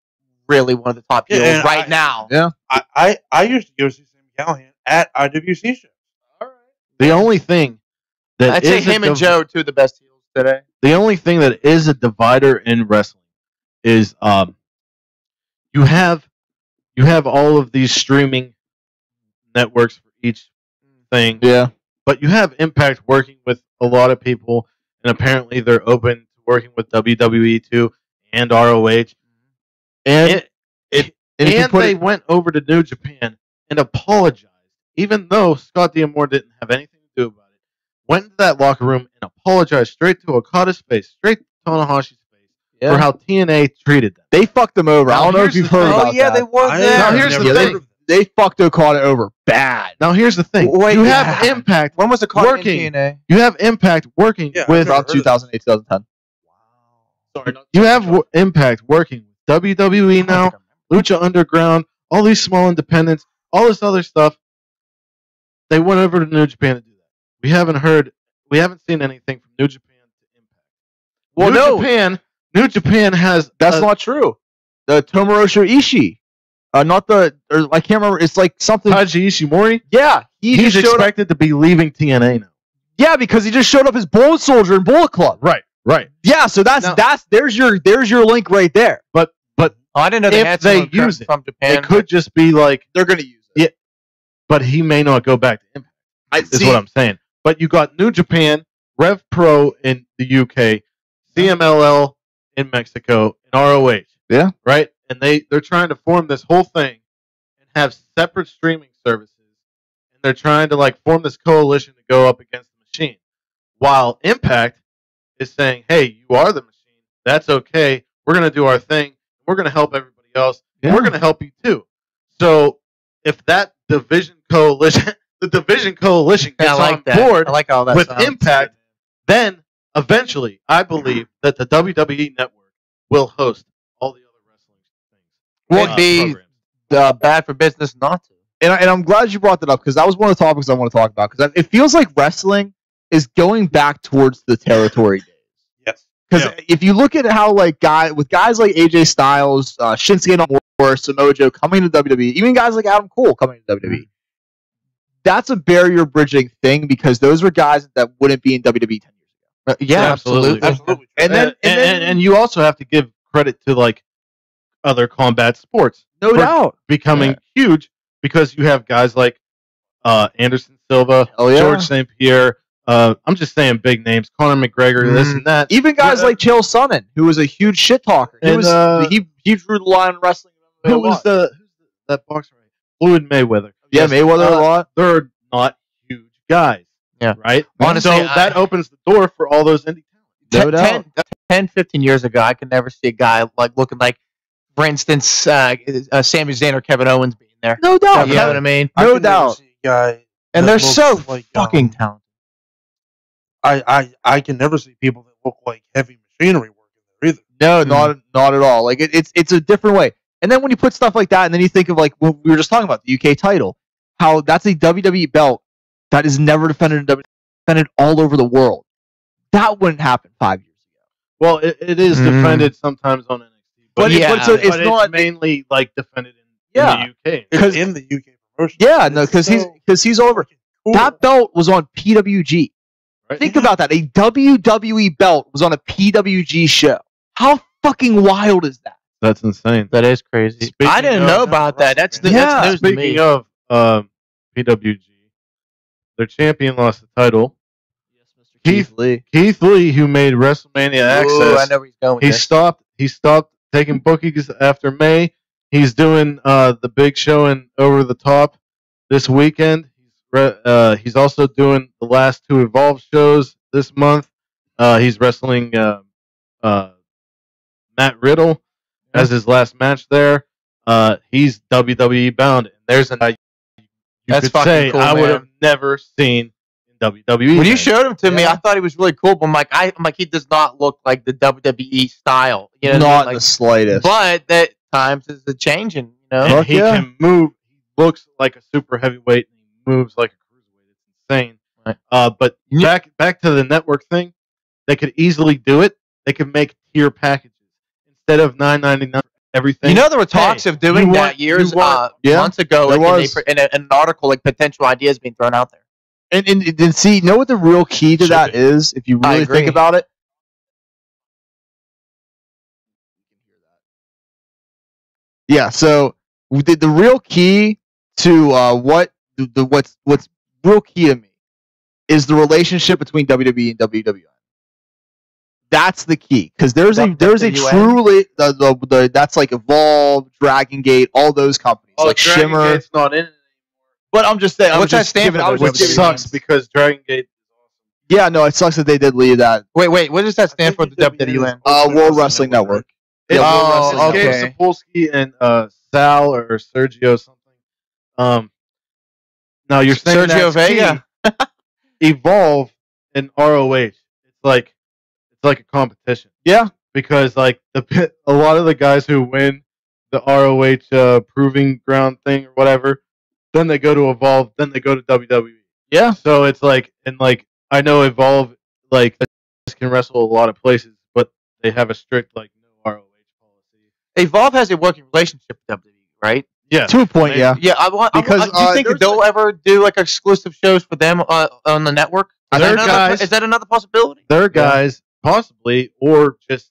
really one of the top heels and right now. Yeah. I used to go see Sammy Callahan at IWC shows. the only thing that I'd say is a him and Joe two of the best heels today. the only thing that is a divider in wrestling is you have all of these streaming networks for each thing, Yeah. but you have Impact working with a lot of people, and apparently they're open to working with WWE too and ROH. And And if you put they it- went over to New Japan and apologized, even though Scott D'Amore didn't have anything to do about it. Went into that locker room and apologized straight to Okada's face, straight to Tanahashi's face, for how TNA treated them. they fucked them over. Now, I don't know if here's you've the heard thing. about Oh yeah, that. they were I there. Now, have here's never the heard thing. of that. They fucked Okada over bad. Now here's the thing. Wait, you yeah. have Impact When was the card working. in TNA? You have Impact working Yeah, with. Around 2008, 2010. Sorry, not You have Impact working with WWE now, Lucha Underground, all these small independents, all this other stuff. They went over to New Japan to do that. We haven't seen anything from New Japan to Impact. Well, no. New Japan has. That's not true. The Tomohiro Ishii. Not the. Or I can't remember. It's like something. Taiji Ishimori. Yeah. He He's just showed up. expected to be leaving TNA now. Yeah, because he just showed up as Bullet Soldier in Bullet Club. Right. Yeah, so there's your link right there. But Oh, I didn't know they If had they someone use it, from Japan. it could just be like, They're gonna use it. but he may not go back to Impact. Is what I'm saying. But you got New Japan, Rev Pro in the UK, CMLL in Mexico, and ROH. Yeah. Right? And they're trying to form this whole thing and have separate streaming services. And they're trying to like form this coalition to go up against the machine. While Impact is saying, hey, you are the machine. That's okay. We're going to do our thing. We're going to help everybody else. Yeah. We're going to help you too. So if that division coalition, the division coalition Yeah, gets I like on that. board I like all that with sounds. Impact, then eventually I believe that the WWE network will host all the other wrestling things. Would be programs. bad for business not to. And I'm glad you brought that up because that was one of the topics I want to talk about because it feels like wrestling is going back towards the territory days. Yes. Because if you look at how guys like AJ Styles, Shinsuke Nakamura, Samoa Joe coming to WWE, even guys like Adam Cole coming to WWE, that's a barrier bridging thing because those were guys that wouldn't be in WWE 10 years ago. Yeah, absolutely. Absolutely. And then And you also have to give credit to like other combat sports no for doubt, becoming huge because you have guys like Anderson Silva, Hell yeah. George St. Pierre. I'm just saying big names, Conor McGregor, this and that. even guys like Chael Sonnen, who was a huge shit talker. He And, was he drew the line in wrestling. Who was that boxer? Floyd Mayweather. Yeah, Mayweather a lot. They're not huge guys. Yeah. Right? Honestly, so that opens the door for all those indie talents. No doubt. 10, 15 years ago, I could never see a guy like looking like, for instance, Sami Zayn or Kevin Owens being there. No doubt. You know what I mean? No could never doubt. see a guy And that they're looks so like, fucking talented. I can never see people that look like heavy machinery working there either. No, not at all. Like it's a different way. And then when you put stuff like that, and then you think of like what we were just talking about, the UK title, how that's a WWE belt that is never defended in WWE, defended all over the world. That wouldn't happen 5 years ago. Well, it is defended sometimes on NXT, But it's but not mainly like defended in Yeah. the UK. It's in the UK promotion. Yeah, no, because he's over. Cool. That belt was on PWG. Right? Think about that. A WWE belt was on a PWG show. How fucking wild is that? That's insane. That is crazy. Speaking I didn't of- know about that. That's Yeah. news to me. Speaking of PWG, their champion lost the title. Yes, Mr. Keith Lee, who made WrestleMania Ooh, I Access, know where he's going with he this. stopped taking bookings after May. He's doing the big show in Over the Top this weekend. He's also doing the last 2 Evolve shows this month. He's wrestling Matt Riddle as his last match there. He's WWE bound, and there's an That's could fucking say cool, I would man. have never seen in WWE. When you showed him to me, I thought he was really cool. But I'm like, he does not look like the WWE style. You know what I mean? Not Like, the slightest. But that times is the changing. You know, And he can move. He looks like a super heavyweight, and he moves like a cruiserweight. It's insane. Right. But back to the network thing, they could easily do it. They could make tier packages instead of $9.99 everything. You know, there were talks of doing that years, months ago. There Like, was. in an article, like potential ideas being thrown out there. And see, you know what the real key to that is, if you really think about it? Yeah, so the real key to what's real key to me is the relationship between WWE and WWN. That's the key, because there's a truly that's like Evolve, Dragon Gate, all those companies like Dragon Shimmer. Gate's not in it. But I'm just saying, What's that stand for? Which sucks because Dragon Gate. Yeah, no, it sucks that they did leave that. Wait, what does that stand for? The WWN? World Wrestling Network. Oh, Gabe okay. Sapolsky and Sal or Sergio something. Now you're saying Sergio that's Vega. key. Evolve and ROH. It's like a competition. Yeah, because like a lot of the guys who win the ROH proving ground thing or whatever, then they go to Evolve, then they go to WWE. Yeah. So it's like, and like I know Evolve like can wrestle a lot of places, but they have a strict like no ROH policy. Evolve has a working relationship with WWE, right? Yeah. To a point, yeah. Yeah, Because, do you think they'll ever do like exclusive shows for them on the network? Is that another possibility? They're guys possibly, or just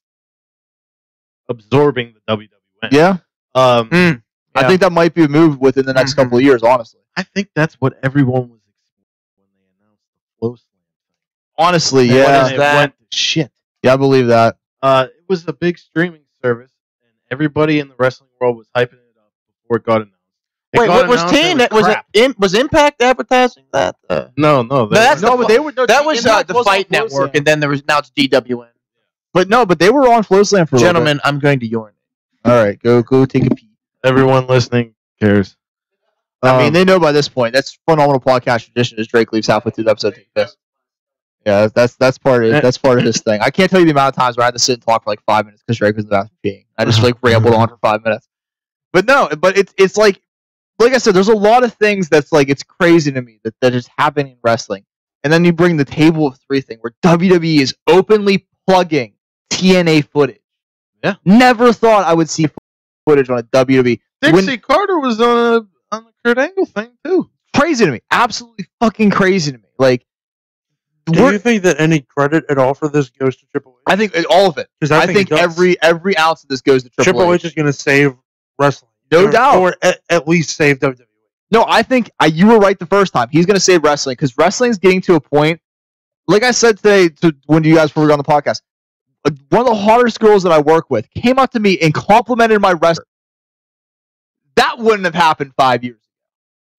absorbing the WWN. Yeah. I think that might be a move within the next couple of years, honestly. I think that's what everyone was expecting when they announced the Flow Slam thing. Honestly, And yeah. when it went to shit. Yeah, I believe that. It was a big streaming service, and everybody in the wrestling world was hyping it up before it got announced. Wait, what was Team? Was Impact advertising that? No, that was the Fight Network, and then now it's DWN. But they were on FlowSlam for a little Gentlemen, I'm going to urinate. bit. All right, go take a pee. Everyone listening cares. I mean, they know by this point. That's phenomenal podcast tradition. As Drake leaves halfway through the episode, take a piss. Yeah, that's part of his thing. I can't tell you the amount of times where I had to sit and talk for like 5 minutes because Drake was in the bathroom peeing. I just like rambled on for 5 minutes. But no, it's like I said, there's a lot of things that's like it's crazy to me that is happening in wrestling. And then you bring the table of three thing where WWE is openly plugging TNA footage. Yeah. Never thought I would see footage on a WWE. Dixie Carter was on the Kurt Angle thing too. Crazy to me. Absolutely fucking crazy to me. Like, do you think that any credit at all for this goes to Triple H? I think all of it. Because I think every ounce of this goes to Triple H is going to save wrestling. No doubt. Or at least save WWE. No, I think you were right the first time. He's going to save wrestling because wrestling is getting to a point. Like I said today to when you guys were on the podcast, one of the hardest girls that I work with came up to me and complimented my wrestler. That wouldn't have happened 5 years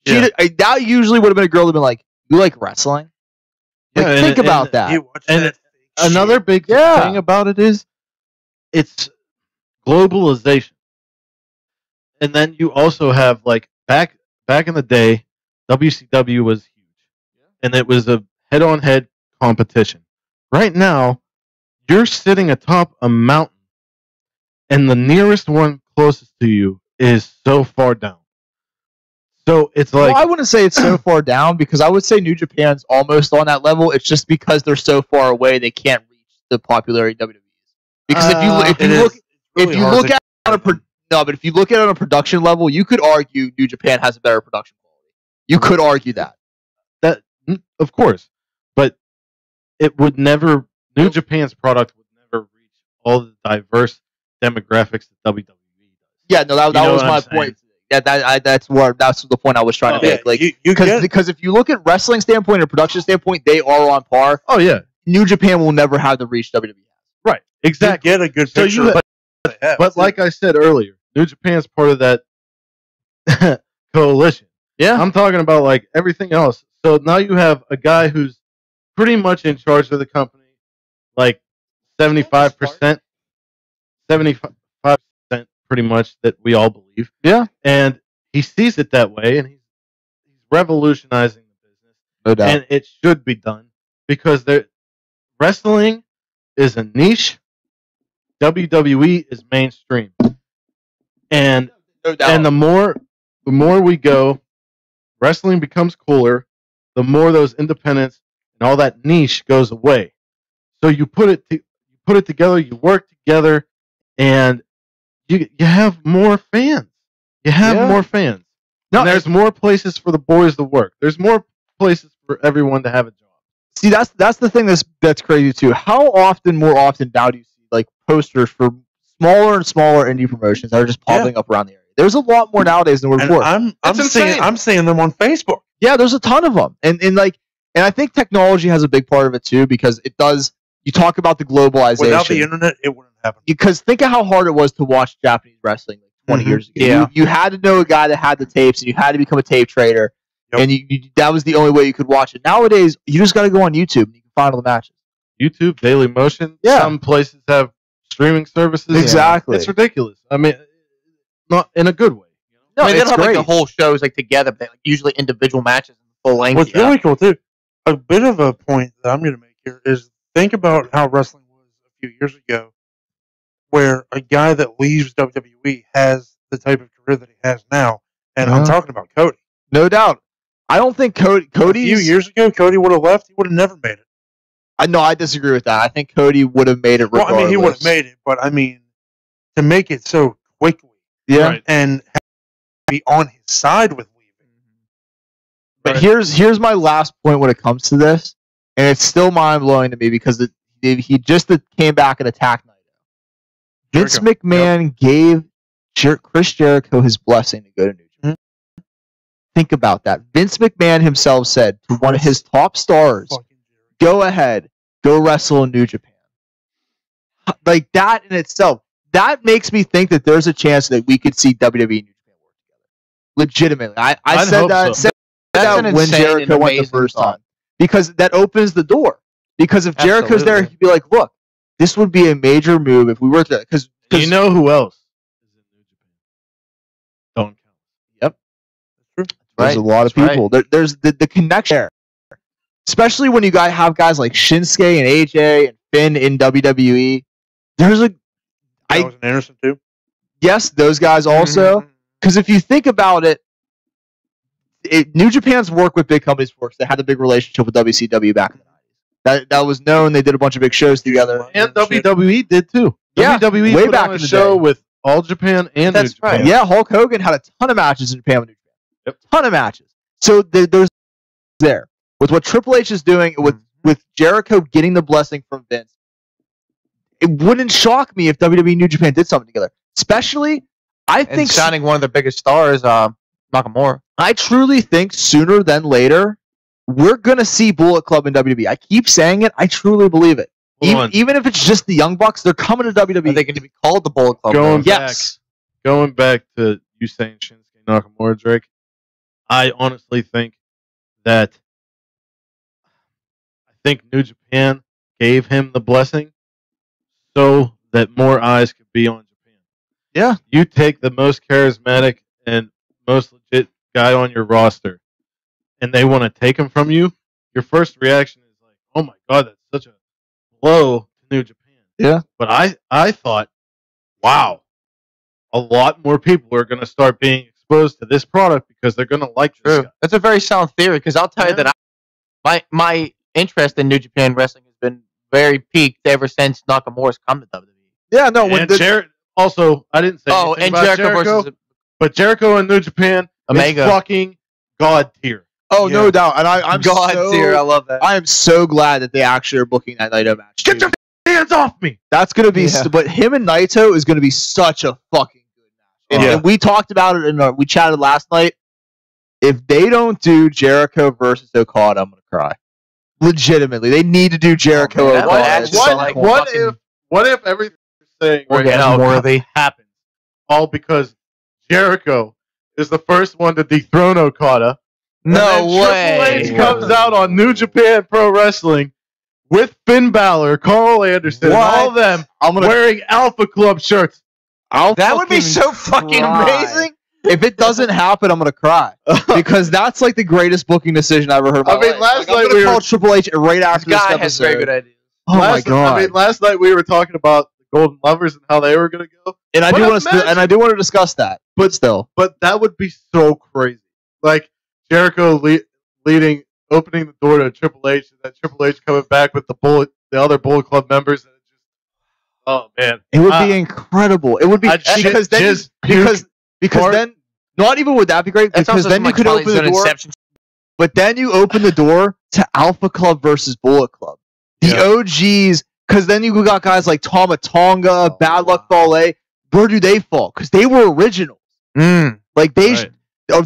ago. That usually would have been a girl that would have been like, "You like wrestling?" Like, think about that. And another big thing about it is it's globalization. And then you also have like back in the day, WCW was huge, and it was a head-on-head competition. Right now, you're sitting atop a mountain, and the nearest one closest to you is so far down. So it's like I wouldn't say it's so far down because I would say New Japan's almost on that level. It's just because they're so far away, they can't reach the popularity of WWE. Because if you look at it on a production level, you could argue New Japan has a better production quality. You could argue that. That of course, but it would never. New Japan's product would never reach all the diverse demographics that WWE does. Yeah, no, that was my point. Yeah, that's the point I was trying to make. Like, because if you look at wrestling standpoint or production standpoint, they are on par. Oh yeah, New Japan will never have the reach WWE has. Right. Exactly. You get a good So picture. you- of what they have. But like I said earlier, New Japan's part of that coalition. Yeah. I'm talking about like everything else. So now you have a guy who's pretty much in charge of the company, like 75%, 75% pretty much that we all believe. Yeah. And he sees it that way, and he's revolutionizing the business. No doubt. And it should be done because wrestling is a niche. WWE is mainstream. And no doubt. and the more we go, wrestling becomes cooler, the more those independents and all that niche goes away. So you put it together, you work together, and you have more fans. You have more fans. No, And there's more places for the boys to work. There's more places for everyone to have a job. See, that's the thing that's crazy too. How often, more often now do you see like posters for smaller and smaller indie promotions that are just popping up around the area? There's a lot more nowadays than And before. I'm insane. seeing them on Facebook. Yeah, there's a ton of them, and I think technology has a big part of it too, because it does. You talk about the globalization. Without the internet, it wouldn't happen. Because think of how hard it was to watch Japanese wrestling like 20 years ago. Yeah. You had to know a guy that had the tapes, and you had to become a tape trader, Yep. and that was the only way you could watch it. Nowadays, you just got to go on YouTube and you can find all the matches. YouTube, Daily Motion. Yeah. Some places have streaming services. Exactly. It's ridiculous. I mean, not in a good way. No, I mean, they it's don't have like great. the whole shows like together, but like usually individual matches in full length. What's really cool too, a bit of a point that I'm going to make here is think about how wrestling was a few years ago, where a guy that leaves WWE has the type of career that he has now, and I'm talking about Cody. No doubt. I don't think Cody. A few years ago, Cody would have left. He would have never made it. I disagree with that. I think Cody would have made it. Well, Regardless. I mean, he would have made it, but I mean, to make it so quickly, Yeah. Right. and be on his side with leaving. But here's my last point when it comes to this, and it's still mind blowing to me because he just came back and attacked Naito. Vince Jericho. McMahon gave Chris Jericho his blessing to go to New Japan. Think about that. Vince McMahon himself said to one of his top stars, Fucking Jericho. "Go ahead, go wrestle in New Japan." Like that in itself, that makes me think that there's a chance that we could see WWE and New Japan work together. Legitimately, I I'd said hope that. so. Said That's that an when insane Jericho and went the amazing first thought. time, because that opens the door. Because if Jericho's there, Absolutely. he'd be like, "Look, this would be a major move if we were to." Because You know who else is in New Japan? Don't count. there's a lot of That's people. There's the connection there, especially when you have guys like Shinsuke and AJ and Finn in WWE. There's a Gallows and Anderson too. yes, those guys also. Because if you think about it, New Japan's work with big companies works. They had a big relationship with WCW back in the 90s. That was known. They did a bunch of big shows together. And WWE did too. Yeah, WWE way put back on a in the show day. with All Japan and That's New Japan. right. Yeah, Hulk Hogan had a ton of matches in Japan with New Japan. Yep. Ton of matches. So there's there. With what Triple H is doing, with Jericho getting the blessing from Vince, it wouldn't shock me if WWE and New Japan did something together. Especially, I And think signing one of the biggest stars, Nakamura. I truly think sooner than later, we're going to see Bullet Club in WWE. I keep saying it. I trually believe it. Hold on. Even if it's just the Young Bucks, they're coming to WWE. Are they going to be called the Bullet Club? Going though? back, Yes. going back to you saying Shinsuke Nakamura, Drake, I honestly think that New Japan gave him the blessing so that more eyes could be on Japan. Yeah. You take the most charismatic and most legit guy on your roster, and they want to take him from you, your first reaction is like, oh my God, that's such a blow to New Japan. Yeah. But I thought, wow, a lot more people are going to start being exposed to this product because they're going to like this True. guy. That's a very sound theory because I'll tell you Yeah. that my interest in New Japan wrestling has been very peaked ever since Nakamura's come to WWE. Yeah, no. When And also, I didn't say Oh, anything and about Jericho versus but Jericho in New Japan Omega. is fucking god tier. oh, no doubt. And I'm God so, tier. I love that. I am so glad that they actually are booking that Naito match. Get your hands off me! That's going to be, Yeah. but him and Naito is going to be such a fucking good match. And, Yeah. and we talked about it, and we chatted last night. If they don't do Jericho versus Okada, I'm going to cry. Legitimately, they need to do Jericho. man, that would Okada at actually some like- point. What if everything you're saying right Orgasm now worthy. happens all because Jericho is the first one to dethrone Okada? No and then way. Triple H comes out on New Japan Pro Wrestling with Finn Balor, Carl Anderson, What? all of them wearing Alpha Club shirts. That would be so fucking cry. amazing. If it doesn't happen, I'm gonna cry because that's like the greatest booking decision I've ever heard. In my I mean, life. last I'm night gonna we call were- Triple H right after This this guy episode. has very good ideas. Oh my god! I mean, last night we were talking about the Golden Lovers and how they were going to go. and I but do want to, imagine- and I do want to discuss that, but still, But that would be so crazy. Like Jericho leading, opening the door to Triple H, and then Triple H coming back with the other Bullet Club members, and it just, oh man, it would be incredible. It would be I'd shit, because then jizz, puke, because fart. then not even would that be great That's because also then so you much could fun. open He's the doing door, Inception. but then you open the door to Alpha Club versus Bullet Club, the OGs. Because then you got guys like Tama Tonga, Bad Luck Fale. Where do they fall? Because they were originals. Like they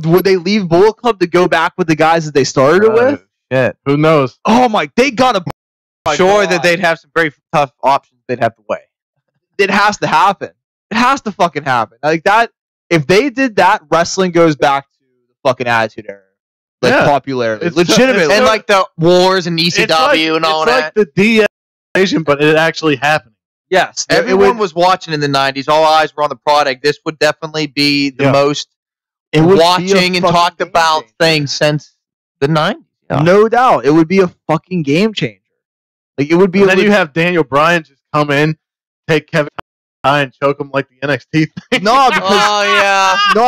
would they leave Bullet Club to go back with the guys that they started it with? Shit. Who knows? Oh my! They got to. Sure that they'd have some very tough options they'd have to weigh. It has to happen. It has to fucking happen. Like that. If they did that, wrestling goes back to the fucking Attitude Era, like popularity, It's- legitimately. it's- And like the wars and It's ECW and all it's that. like the invasion, but it actually happened. yes, Everyone was watching in the 90s. All eyes were on the product. This would definitely be the most It would be a watching and fucking talked game about changer. things since the 90s. Yeah. No doubt, it would be a fucking game changer. Like it would be. And then you have Daniel Bryan just come in, take Kevin and choke him like the NXT thing. no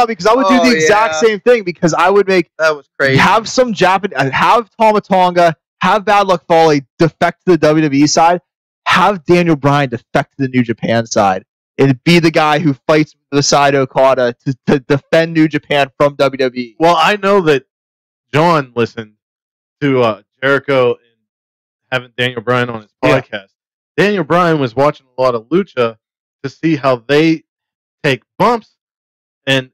because I would do Oh, the exact yeah. same thing because I would make That was crazy. have some have Tama Tonga, have Bad Luck Fale defect to the WWE side, have Daniel Bryan defect to the New Japan side, and be the guy who fights beside Okada to defend New Japan from WWE. Well, I know that John listened to Jericho and having Daniel Bryan on his podcast. Daniel Bryan was watching a lot of Lucha to see how they take bumps and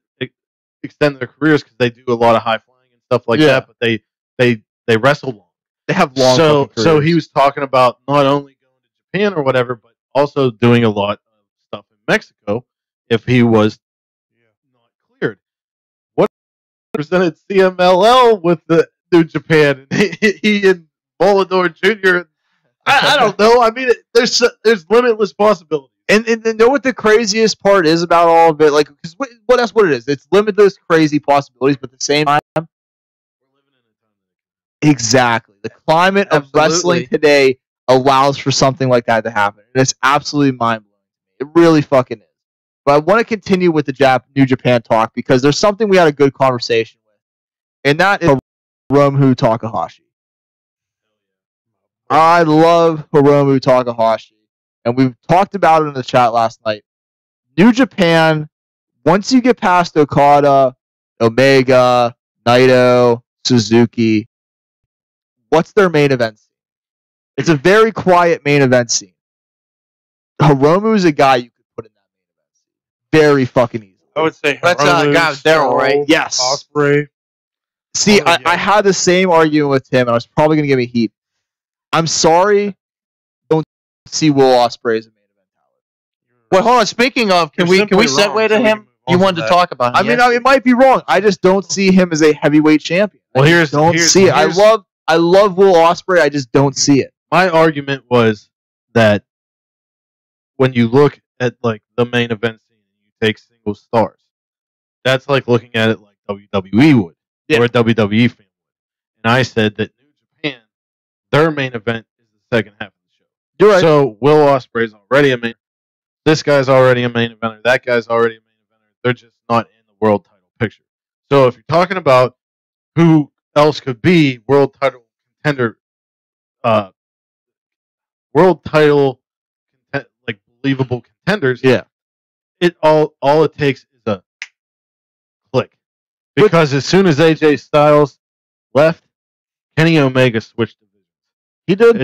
extend their careers because they do a lot of high flying and stuff like that. But they wrestle long. They have long. So fucking careers. he was talking about not only going to Japan or whatever, but also doing a lot of stuff in Mexico if he was not cleared. What presented CMLL with the New Japan? And he and Volador Jr. I don't know. I mean, there's limitless possibilities. And know what the craziest part is about all of it? Like, because that's what it is. It's limitless, crazy possibilities, but at the same time, exactly. The climate of wrestling today allows for something like that to happen. And it's absolutely mind blowing. It really fucking is. But I want to continue with the New Japan talk because there's something we had a good conversation with, and that is Hiromu Takahashi. I love Hiromu Takahashi. And we've talked about it in the chat last night. New Japan, once you get past Okada, Omega, Naito, Suzuki, what's their main event scene? It's a very quiet main event scene. Hiromu is a guy you could put in that main event scene. Very fucking easy. I would say That's Hiromu, guy with Daryl, right? Yes. Ospreay. See, Oh, yeah. I had the same argument with him, and I was probably going to give me heat. I'm sorry. Don't see Will Ospreay as a main event talent. Well, hold on. Speaking of, can we simply segue wrong, to so we him? can move You on wanted to to that. talk about him. I mean, it might be wrong. I just don't see him as a heavyweight champion. Well, I don't see it. I love Will Ospreay. I just don't see it. My argument was that when you look at like the main event scene and you take single stars, that's like looking at it like WWE would or a WWE fan would. And I said that New Japan, their main event is the second half of the show. You're right. So Will Ospreay's already a main. This guy's already a main eventer. That guy's already a main eventer. They're just not in the world title picture. So if you're talking about who else could be world title contender, like believable contenders, it all it takes is a click. Because as soon as AJ Styles left, Kenny Omega switched divisions. He did.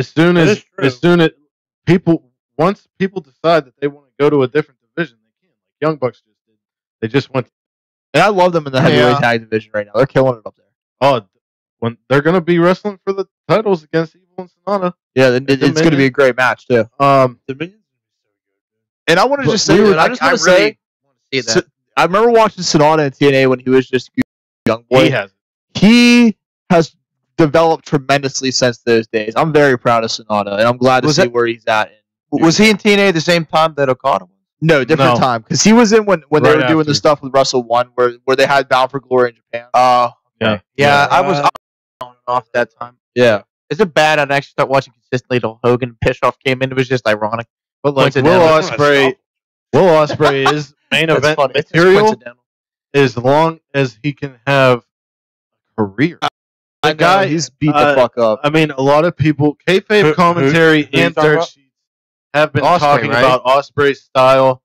Once people decide that they want to go to a different division, they can. Like Young Bucks just did. They just went. And I love them in the heavyweight tag division right now. They're killing it up there. Oh, when they're going to be wrestling for the titles against Evil and Sonata. Yeah, it's going to be a great match too. Dominion. And I want to just say, I I just want to say, see that. I remember watching Sonata in TNA when he was just a young boy. He has developed tremendously since those days. I'm very proud of Sonata, and I'm glad to see where he's at. Was he in TNA at the same time that Okada was? No, different time. Because he was in when they were doing the stuff with Wrestle 1 where they had Bound for Glory in Japan. Oh, yeah. I was on and off that time. Yeah. Is it bad? I'd actually start watching consistently until Hogan and Bischoff came in. It was just ironic. But like Will Ospreay is main event material as long as he can have a career. The guy, he's beat the fuck up. I mean, a lot of people, kayfabe commentary and dirt sheets have been talking about Ospreay's style,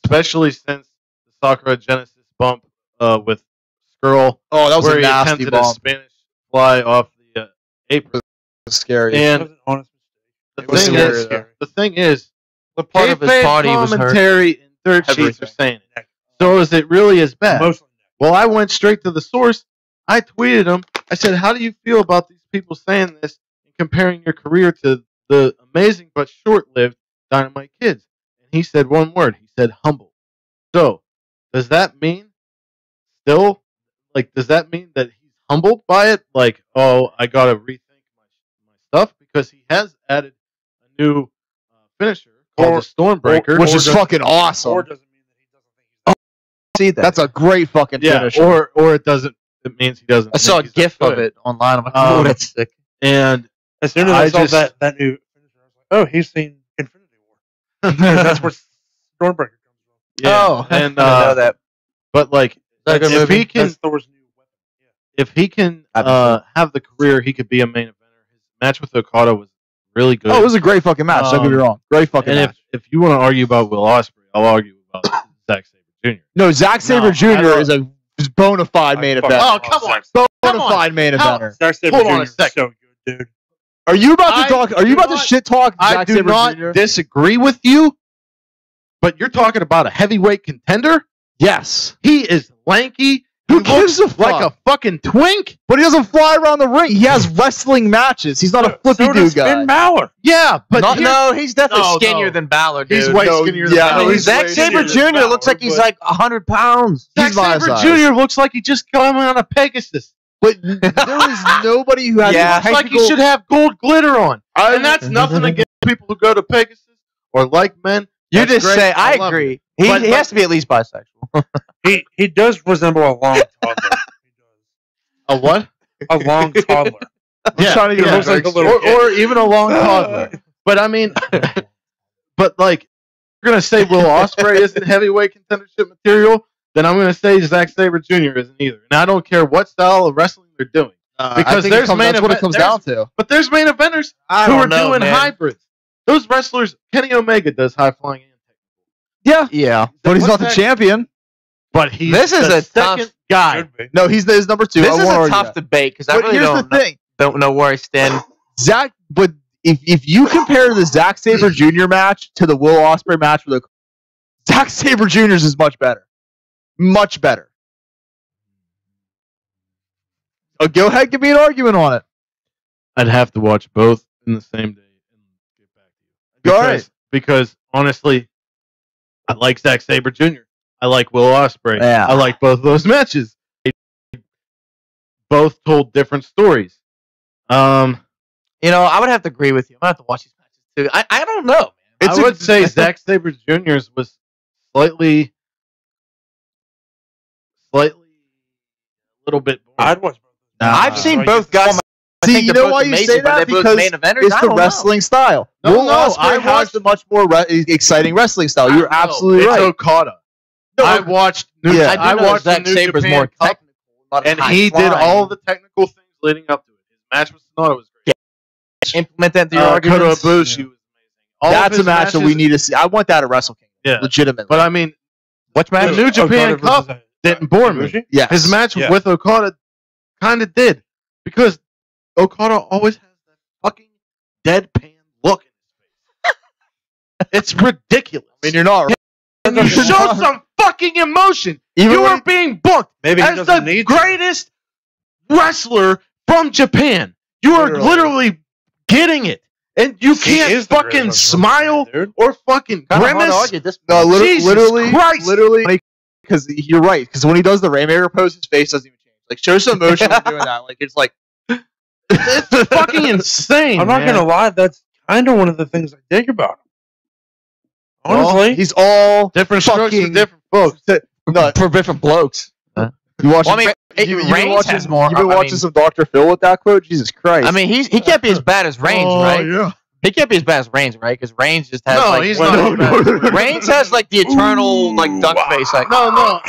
especially since the Sakura Genesis bump with Skrull. Oh, that was where a nasty he attempted bump. a Spanish fly off the apron. It was scary. And the thing is, what part of his body was hurt? Commentary and dirt sheets are saying it. So is it really as bad? Well, I went straight to the source. I tweeted him. I said, how do you feel about these people saying this and comparing your career to the amazing but short-lived Dynamite Kids? And he said one word. He said humble. So does that mean does that mean that he's humbled by it? Like, oh, I got to rethink my stuff? Because he has added a new finisher called the Stormbreaker. Which is fucking awesome. Or doesn't mean that he doesn't think he's see that. That's a great fucking finish. Or it doesn't. It means he doesn't. I saw a GIF of it online. I'm like, oh, that's sick. And as soon as I saw that new finisher, I was like, oh, he's seen Infinity War. That's where Stormbreaker comes from. Yeah, oh, and I know that. But like, if he can, that's Thor's new weapon. Yeah. If he can have the career, he could be a main eventer. His match with Okada was really good. Oh, it was a great fucking match. Don't get me wrong. Great fucking match. If you want to argue about Will Ospreay, I'll argue about Zack Sabre Jr. No, Zack Sabre Jr. is a bona fide main eventer. Oh, come on. Bona fide main eventer. Zack Sabre Jr. is so good, dude. Are you about to talk? Are you about to shit talk? I do not disagree with you, but you're talking about a heavyweight contender. Yes, he is lanky. Who gives a fuck? Like a fucking twink, but he doesn't fly around the ring. He has wrestling matches. He's not a flippy dude guy. Finn Balor. Yeah, but no, he's definitely skinnier than Balor, dude. He's way skinnier than Balor. Zack Sabre Jr. looks like he's like 100 pounds. Zack Sabre Jr. looks like he just came on a Pegasus. But there is nobody who has. Yeah, looks like he should have gold glitter on. And that's nothing against people who go to Pegasus or like men. You just say, I agree. He has to be at least bisexual. he does resemble a long toddler. A what? A long toddler. Or even a long toddler. But I mean, but like, you're going to say Will Ospreay isn't heavyweight contendership material, then I'm going to say Zack Sabre Jr. isn't either. And I don't care what style of wrestling they're doing. Because that's what it comes down to. But there's main eventers who are doing hybrids. Those wrestlers, Kenny Omega does high flying and technical. Yeah. But he's not the champion. But he's the second guy. No, he's number 2. This is a tough debate because I really don't know where I stand. But if you compare the Zack Sabre Jr. match to the Will Ospreay match, Zack Sabre Jr.'s is much better. Much better. Oh, go ahead, give me an argument on it. I'd have to watch both in the same day and get back to you. All right. Because honestly, I like Zack Sabre Jr. I like Will Ospreay. Yeah. I like both of those matches. They both told different stories. I would have to agree with you. I'm gonna have to watch these matches too. I don't know, man. I would say Zack Sabre Jr.'s was slightly a little bit more. I'd watch both. I've seen both guys. See, you know why you say that? Because it's the wrestling style. Will Ospreay has the much more exciting wrestling style. You're absolutely right. It's Okada. I watched Zack Sabre's more technical, and he did all the technical things leading up to it. His match with Sonata was great. Yeah. Implement that to your arguments. Kota Ibushi was amazing. That's a match that we need to see. I want that at Wrestle Kingdom. Yeah, legitimately. But I mean, what match? The New Japan Cup didn't bore me. Yes. His match with Okada kind of did, because Okada always has that fucking deadpan look in his face. It's ridiculous. I mean, you're not. And you show some fucking emotion. You are being booked as the greatest wrestler from Japan. You are literally getting it. And you He can't is the fucking greatest smile dude. or fucking Kinda hard to grimace. argue this. No, Jesus Christ. literally, because you're right. Because when he does the Rainmaker pose, his face doesn't even change. Like, show some emotion when doing that. Like, it's like, It's fucking insane. I'm not man. gonna lie, that's kind of one of the things I dig about him. Honestly, he's all Different strokes for fucking different folks. No, For different blokes. you watch. Well, I mean, you've been Reigns watching, has more. You've been I watching mean, some Dr. Phil with that quote. Jesus Christ. I mean, he can't be as bad as Reigns, right? yeah. He can't be as bad as Reigns, right? Because Reigns just has No, like he's Well, not. no. Reigns has like the eternal like duck face. Like No.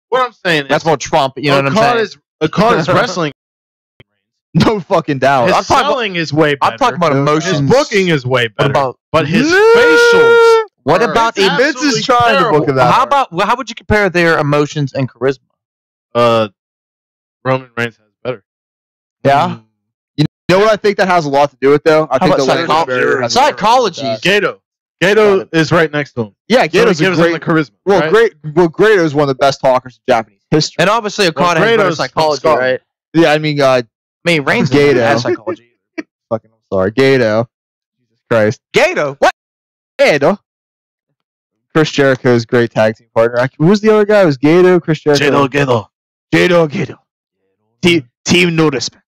What I'm saying that's is, more Trump. You know what I'm saying? Okada's wrestling. No fucking doubt. His I'm talking selling is way better. I'm talking about His emotions. His booking is way What better. about But his facials. what about Vince the? Vince is trying terrible. to book him that. How about how would you compare their emotions and charisma? Roman Reigns has better. Yeah. You know what I think that has a lot to do with though? I How think about the language psychology? barrier has a lot to do with Psychology. that. Gato. Got Gato it. is right next to him. Yeah, So Gato's he gives a him the great. charisma. Well, right? Gato is one of the best talkers in Japanese history. And obviously, Okada has better Grado's from psychology, Scotland. right? Yeah, I mean, I mean, Reigns Gato. doesn't have psychology. fucking, I'm sorry, Gato. Jesus Christ, Gato, what? Gato. Chris Jericho's great tag team partner. Who was the other guy? It was Gato, Chris Jericho. Gato. Gato. Team no respect.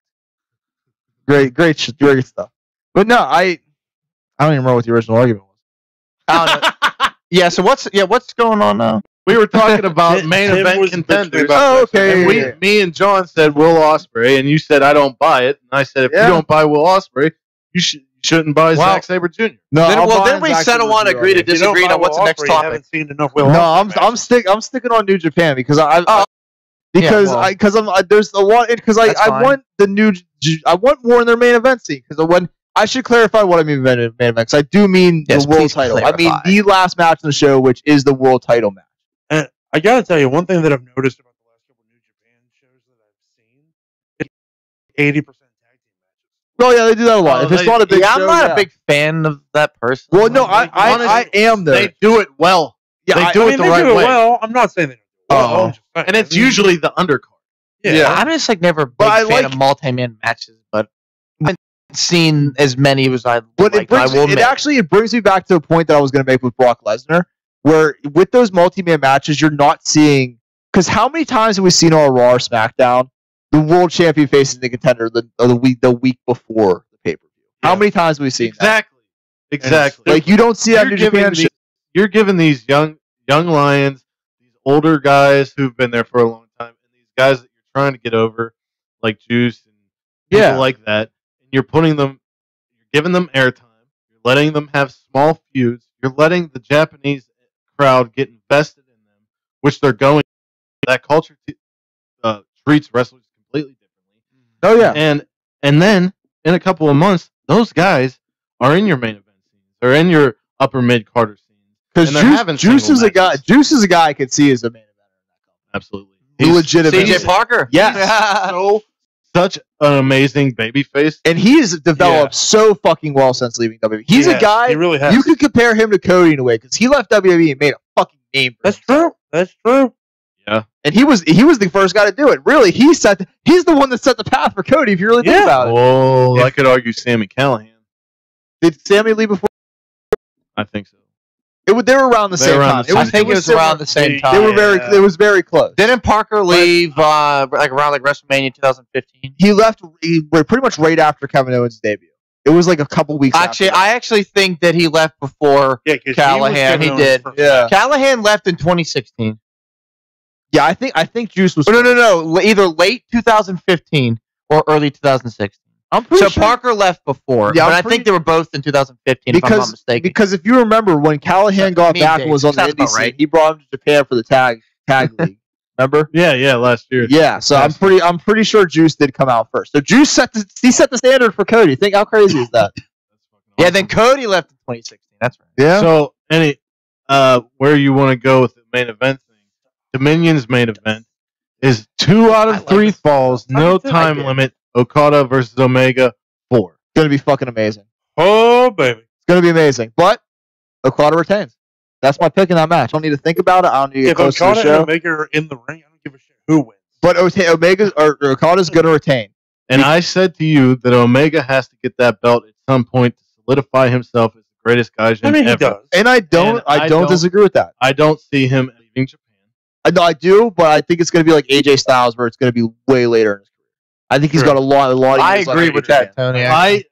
Great stuff. But no, I don't even remember what the original argument was. I don't know. Yeah. So what's going on now? We were talking about main Tim event was contenders. bitching about Oh, okay. And me and John said Will Ospreay, and you said I don't buy it. And I said if Yeah. you don't buy Will Ospreay, you shouldn't buy Well, Zack Sabre Jr. No, Then we settle on agree to If you don't disagree buy on what's the Will next Ospreay, you topic. haven't seen enough Will No, Ospreay I'm matches. I'm sticking on New Japan because well, there's a lot because That's I fine. want I want more in their main event scene because when I should clarify what I mean by main event because I do mean Yes, the world please title. I mean clarify. the last match in the show, which is the world title match. And I gotta tell you, one thing that I've noticed about the last couple of New Japan shows that I've seen, it's 80% tag team matches. Well, yeah, they do that a lot. Oh, if it's they- not a big Yeah, show, I'm not yeah. a big fan of that person. Well, no, Like, I honestly, am though. They do it well. Yeah, they I- do I it mean, the they right do it way. well. I'm not saying they do it well. Oh. I'm just saying. And it's usually the undercard. Yeah. I'm just like never a big But I fan like- of multi-man matches, but I haven't seen as many as I But like. I will admit. it brings me back to a point that I was going to make with Brock Lesnar, where with those multi-man matches, you're not seeing because how many times have we seen on Raw or SmackDown the world champion faces the contender the week before the pay-per-view? How Yeah. many times have we seen Exactly. that? Like you don't see that in New Japan. You're giving these young lions, these older guys who've been there for a long time, and these guys that you're trying to get over, like Juice and people Yeah. like that, and you're giving them airtime. You're letting them have small feuds. You're letting the Japanese crowd get invested in them, which they're going. That culture treats wrestlers completely differently. Oh yeah. And then in a couple of months, those guys are in your main event scenes. They're in your upper mid Carter scenes. Because and they're having Juice single is a guy. matches. Juice is a guy I could see as a main eventer. Absolutely. He legitimately. CJ Parker. Yes. Such an amazing baby face. And he's developed so fucking well since leaving WWE. He's a guy He really has. you could compare him to Cody in a way because he left WWE and made a fucking name for That's himself. true. That's true. And he was the first guy to do it. Really, he's the one that set the path for Cody. If you really think Yeah. about it, Oh, I could argue Sammy Callahan. did Sammy leave before? I think so. They were around the They same were around time. the same I think it was similar. around the same They- time. They were Yeah. It was very close. Didn't Parker leave like around like WrestleMania 2015? He left pretty much right after Kevin Owens' debut. It was like a couple weeks. Actually, after I actually think that he left before Yeah, 'cause Callahan. was He Kevin did. Owens' first Yeah. match. Callahan left in 2016. yeah, I think Juice was. Oh, no. Either late 2015 or early 2016. I'm pretty So sure Parker left before, Yeah, but I'm I pretty- think they were both in 2015, if I'm not mistaken. because if you remember when Callahan got Me, back Dave, and was on the sounds indie about scene, right. he brought him to Japan for the tag league. Remember? Yeah, last year. Yeah, so I'm pretty sure Juice did come out first. So Juice set the standard for Cody. Think how crazy is that? Yeah, then Cody left in 2016. That's right. Yeah. So, where you want to go with the main event thing? Dominion's main event is 2 out I of like 3 it. falls, no I time like it. limit. Okada versus Omega 4. It's gonna be fucking amazing. Oh, baby. It's gonna be amazing. But Okada retains. That's my pick in that match. I don't need to think about it. I don't need to get If close to the Okada and show. Omega are in the ring, I don't give a shit who wins. But Okada's gonna retain. And I said to you that Omega has to get that belt at some point to solidify himself as the greatest Gaijin I mean, he ever. does. And I don't disagree with that. I don't see him leaving Japan. I do, but I think it's going to be like AJ Styles, where it's going to be way later in his career. I think he's got a lot of I years left agree in with Japan. that, Tony.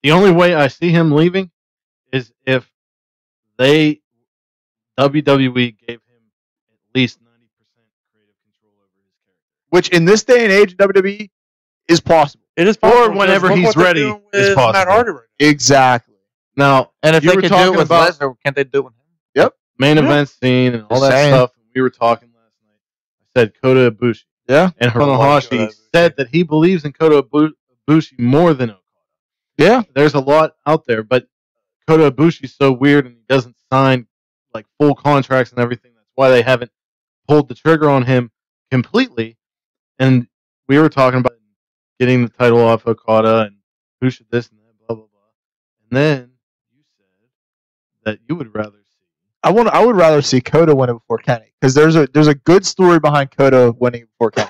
The only way I see him leaving is if WWE gave him at least 90% creative control over his character. Which in this day and age, WWE is possible. It is Or possible, whenever because look he's what they're ready, doing it's with possible. Matt Hardy right now. Exactly. Now, And if you they were could do it talking with about Lesnar, can't they do it with him? main Yeah. event scene and all Just that saying. stuff. We were talking last night. I said Kota Ibushi. Yeah. And I like Tanahashi Kota Ibushi. said that he believes in Kota Ibushi more than Okada. Yeah. There's a lot out there, but Kota Ibushi's so weird and he doesn't sign like full contracts and everything. That's why they haven't pulled the trigger on him completely. And we were talking about getting the title off Okada and who should this and that, blah, blah, blah. And then you said that you would rather see. I would rather see Kota win it before Kenny, because there's a good story behind Kota winning before Kenny.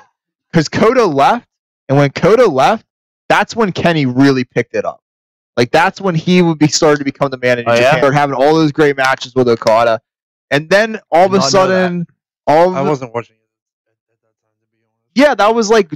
Because Kota left, and when Kota left, that's when Kenny really picked it up. Like that's when he would be started to become the man in Japan. Start having all those great matches with Okada, and then all of a sudden, I wasn't watching it at that time, to be honest. yeah,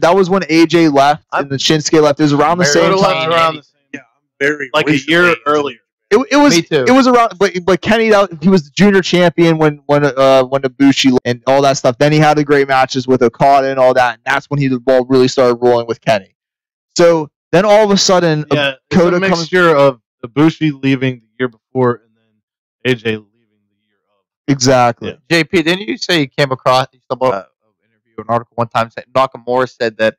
that was when AJ left and the Shinsuke left. It was around the same Kota left time. around the same, Yeah, I'm very like a recently year into earlier. It was Me too. It was around, but Kenny, he was the junior champion when Ibushi and all that stuff. Then he had the great matches with Okada and all that, and that's when the ball really started rolling with Kenny. So then all of a sudden, Yeah, it's Kota a comes. mixture of Ibushi leaving the year before and then AJ leaving the year of. Exactly. Yeah. JP, didn't you say you came across an article one time saying Nakamura said that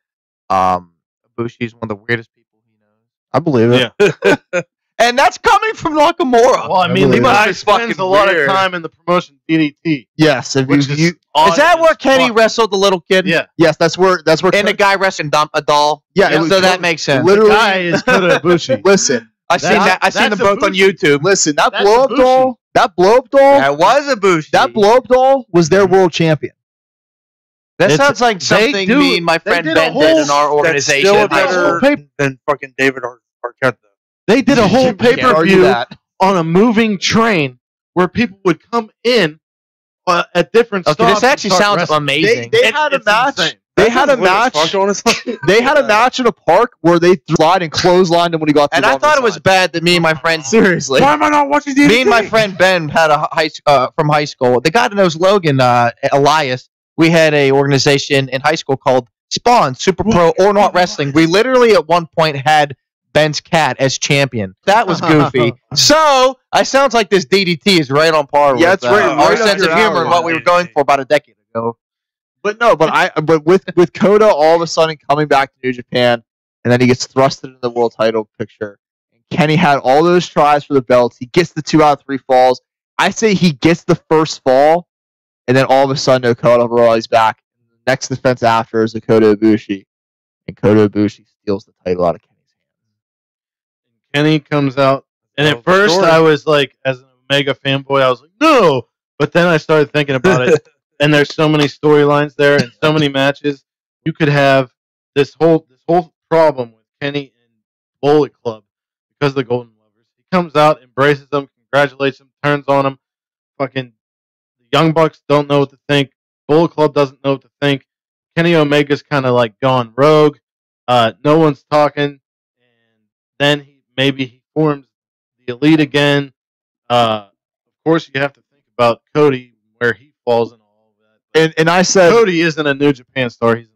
Ibushi is one of the weirdest people he knows? I believe it. Yeah. And that's coming from Nakamura. Well, I mean, believe the it. guy It's fucking spends a lot weird. of time in the promotion DDT, Yes. If which you, is odd Is that as where Kenny fuck. wrestled the little kid? Yeah. yes, that's where And a guy wrestling a doll? Yeah, it was So that makes sense. literally- The guy is Kota Ibushi. Listen, I seen that. I seen them that's both on Ibushi. YouTube. listen. That That's blow up Ibushi. doll. That blow up doll. That was Ibushi. That blow up doll was their world champion. That It's- sounds like they something do- me and my they friend did a Ben whole- did in our That's organization. still in high school. better than fucking David Arquette, though. They did a whole You can't argue pay-per-view that. on a moving train where people would come in at different Okay, stops. this actually and start sounds wrestling. amazing. They had a It's match. insane. They had a match. Fuck, honestly. They had a match in a park where they slide and clotheslined him when he got to And the I other thought it was side. bad that me and my friend Seriously. Why am I not watching DDT? me and my friend Ben had a from high school. The guy that knows Logan, Elias, we had a organization in high school called Spawn, Super Pro or Not Wrestling. We literally at one point had Ben's cat as champion. That was goofy. So I sounds like this DDT is right on par Yeah, with it's right our up sense your of humor alley. and what we were going for about a decade ago. But no, but with Kota all of a sudden coming back to New Japan, and then he gets thrusted into the world title picture. And Kenny had all those tries for the belts. He gets the 2 out of 3 falls. I say he gets the first fall, and then all of a sudden Okada Roy's back. The next defense after is Kota Ibushi, and Kota Ibushi steals the title out of Kenny's hands. Kenny comes out, and Well, at first story. I was like, as an Omega fanboy, I was like, no. But then I started thinking about it, and there's so many storylines there and so many matches. You could have this whole problem with Kenny and Bullet Club because of the Golden Lovers. He comes out, embraces them, congratulates them, turns on them. Fucking the Young Bucks don't know what to think. Bullet Club doesn't know what to think. Kenny Omega's kind of like gone rogue. No one's talking, and then he forms the Elite again. Of course, you have to think about Cody, where he falls in all of that. And I said, Cody isn't a New Japan star; he's an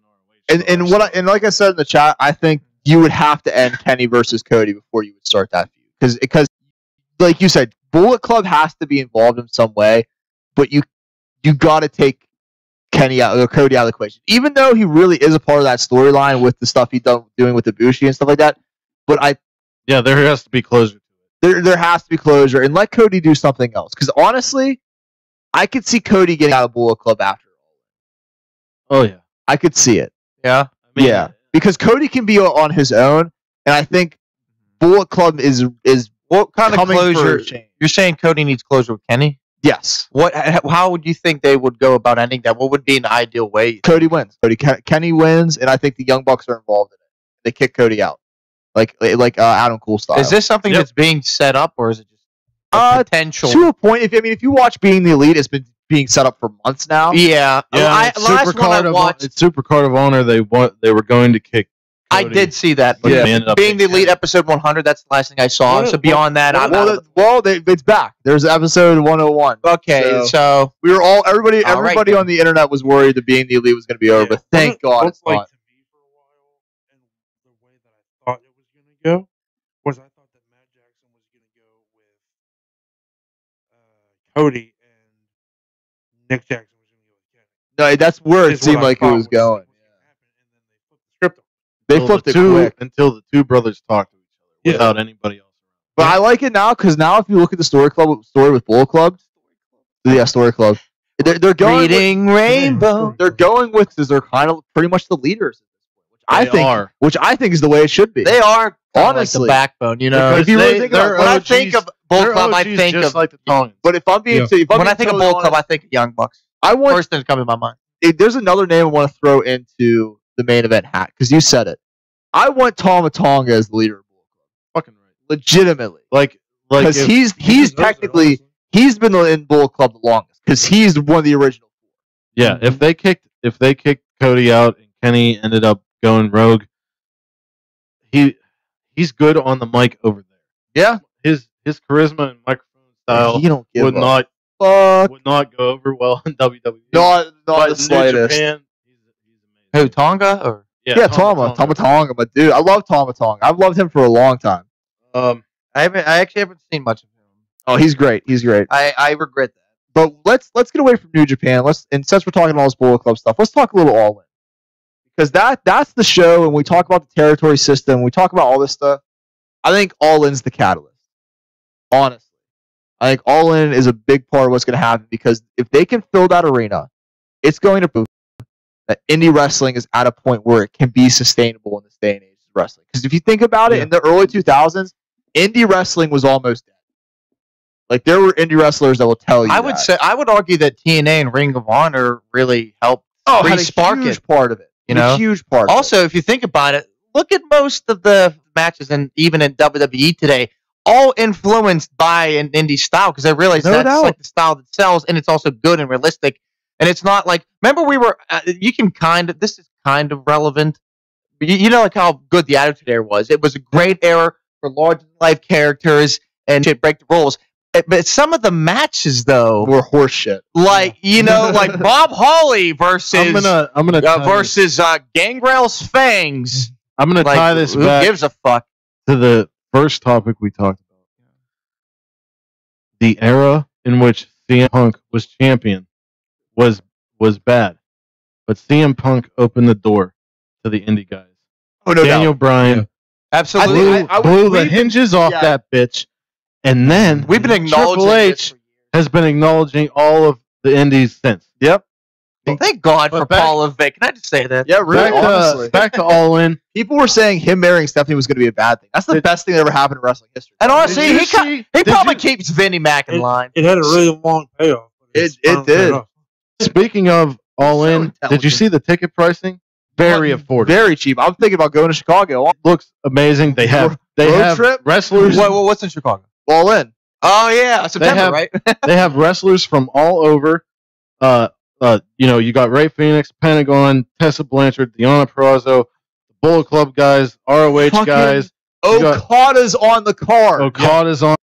ROH star. and like I said in the chat, I think you would have to end Kenny versus Cody before you would start that feud, because like you said, Bullet Club has to be involved in some way, but you got to take Kenny out or Cody out of the equation, even though he really is a part of that storyline with the stuff he's doing with Ibushi and stuff like that. But there has to be closure to it. there has to be closure, and let Cody do something else, because honestly, I could see Cody getting out of Bullet Club after. Oh yeah, I could see it. Yeah. I mean, Yeah, because Cody can be on his own, and I think Bullet Club is What kind of coming for closure? a change. You're saying Cody needs closure with Kenny? Yes, What? How would you think they would go about ending that? What would be an ideal way? Cody wins. Kenny wins, and I think the Young Bucks are involved in it. They kick Cody out, like Adam Cole style. Is this something that's being set up, or is it just potential? To a point. If you watch Being the Elite, it's been being set up for months now. Yeah. Last one I watched, it's Super Card of Honor. They were going to kick Cody. I did see that. Yeah. Being the Elite episode 100, that's the last thing I saw. So beyond that, it's back. There's episode 101. Okay, so we were everybody on the internet was worried that Being the Elite was going to be over, but thank God it's not. To me for a while, and the way that I thought it was going to go was I thought that Matt Jackson was going to go with Cody and Nick Jackson was going to go with Kenny. No, that's where it seemed like it was going. They flipped it quick until the two brothers talked to each other without anybody else. But I like it now because now if you look at the story with Bullet Club, Story Club, they're going Reading Rainbow. They're going with because they're kind of pretty much the leaders, which I think is the way it should be. They are honestly like the backbone, you know. If you really think about when I think of Bullet Club, I think just of like the Tongans. But if I'm being when I think of Bullet Club, I think of Young Bucks. First thing that comes to my mind. There's another name I want to throw into the main event hat because you said it. I want Tama Tonga as the leader of Bullet Club. Fucking right. Legitimately. Because he's technically he's been in Bullet Club the longest because he's one of the original four. Yeah, if they kicked Cody out and Kenny ended up going rogue, he's good on the mic over there. Yeah. His charisma and microphone style would not go over well in WWE. Not but the slightest. New Japan, he's amazing. Who, Tonga or Tama Tonga, but dude, I love Tama Tonga. I've loved him for a long time. I actually haven't seen much of him. Oh, he's great. He's great. I regret that. But let's get away from New Japan. And since we're talking all this Bullet Club stuff, let's talk a little All In. Because that's the show, and we talk about the territory system, we talk about all this stuff. I think All In's the catalyst. Honestly. I think All In is a big part of what's going to happen because if they can fill that arena, it's going to prove that indie wrestling is at a point where it can be sustainable in this day and age of wrestling. Because if you think about it, in the early 2000s, indie wrestling was almost dead. Like, there were indie wrestlers that will tell you I would argue that TNA and Ring of Honor really helped re-spark a huge part of it. You know? A huge part also, if you think about it, look at most of the matches, and even in WWE today, all influenced by an indie style because I realize that's like the style that sells, and it's also good and realistic. And it's not like, remember we were, this is kind of relevant. You know, like how good the Attitude Era was. It was a great era for large-life characters and shit, break the rules. But some of the matches, though, were horseshit. Like, you know, like Bob Holly versus versus Gangrel's Fangs. I'm gonna tie this who back. Who gives a fuck? To the first topic we talked about. The era in which CM Punk was champion was bad, but CM Punk opened the door to the indie guys. Oh, no Daniel doubt. Bryan absolutely blew the hinges off that bitch, and then we've been acknowledging Triple H has been acknowledging all of the indies since. Yep. Well, thank God for Paul Levesque. Can I just say that? Yeah, really. Honestly, back to All In. People were saying him marrying Stephanie was going to be a bad thing. That's the best thing that ever happened in wrestling history. And honestly, he probably keeps Vinnie Mac in line. It had a really long payoff. It did. Speaking of All In, did you see the ticket pricing? Very affordable. Very cheap. I'm thinking about going to Chicago. It looks amazing. They have trip? wrestlers. What's in Chicago? All In. Oh yeah, September, right? They have wrestlers from all over. You know, you got Ray Phoenix, Pentagon, Tessa Blanchard, Deonna Purrazzo, the Bullet Club guys, ROH guys. Okada's on the card. Okada's on.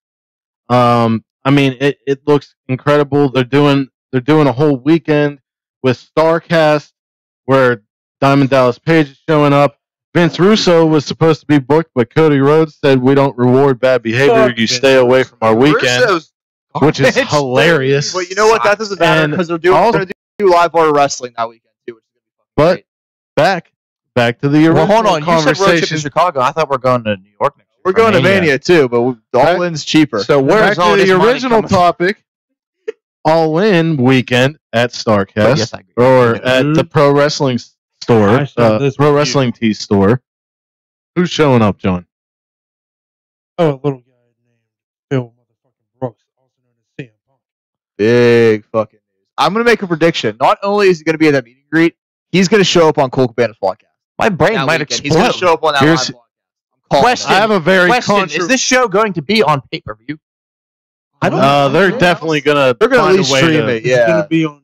I mean, it looks incredible. They're doing a whole weekend with StarCast where Diamond Dallas Page is showing up. Vince Russo was supposed to be booked, but Cody Rhodes said we don't reward bad behavior. You stay away from our weekend, which is hilarious. But you know what? That doesn't matter because they're going to do live bar wrestling that weekend too. Which is gonna be but back to the original hold on. conversation. You said road trip to Chicago. I thought we're going to New York next year. We're going to Mania too, but All In's cheaper. So where's back all to this the money original coming topic? All In weekend at StarCast yes, I agree. or at the Pro Wrestling store, Pro Wrestling Tees store. Who's showing up, John? Oh, a little guy named Phil motherfucking Brooks, also known as CM Punk. Big fucking news. I'm going to make a prediction. Not only is he going to be at that meet and greet, he's going to show up on Cole Cabana's podcast. My brain that might weekend. He's going to explode. show up on that Here's- live podcast. I'm calling Question. it. I have a very Question: Is this show going to be on pay-per-view? I don't They're definitely gonna. They're going to find at a least way stream to- it. Is it gonna Yeah. be on New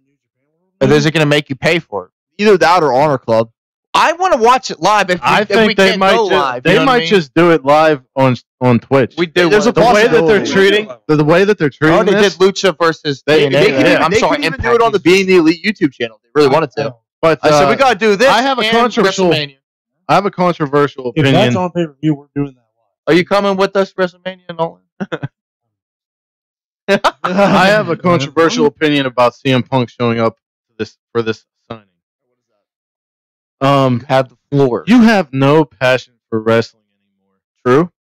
Japan? Or is it going to make you pay for it? Either that or Honor Club. I want to watch it live. If we, I if we think they can't might. go Just, live, they you know what I might mean? just do it live on Twitch. We do. There's a the way that they're possibility. treating the way that they're treating Oh, they this. did Lucha versus They- TNA. they could even- I'm they sorry, could even Impact do it on the used- Being the Elite YouTube channel. They really wanted to. But I said we got to do this. I have a and controversial- WrestleMania. I have a controversial If that's opinion. on pay per view, we're doing that Are you coming with us, WrestleMania and all that? I have a controversial opinion about CM Punk showing up for this signing. Have the floor. You have no passion for wrestling anymore. True.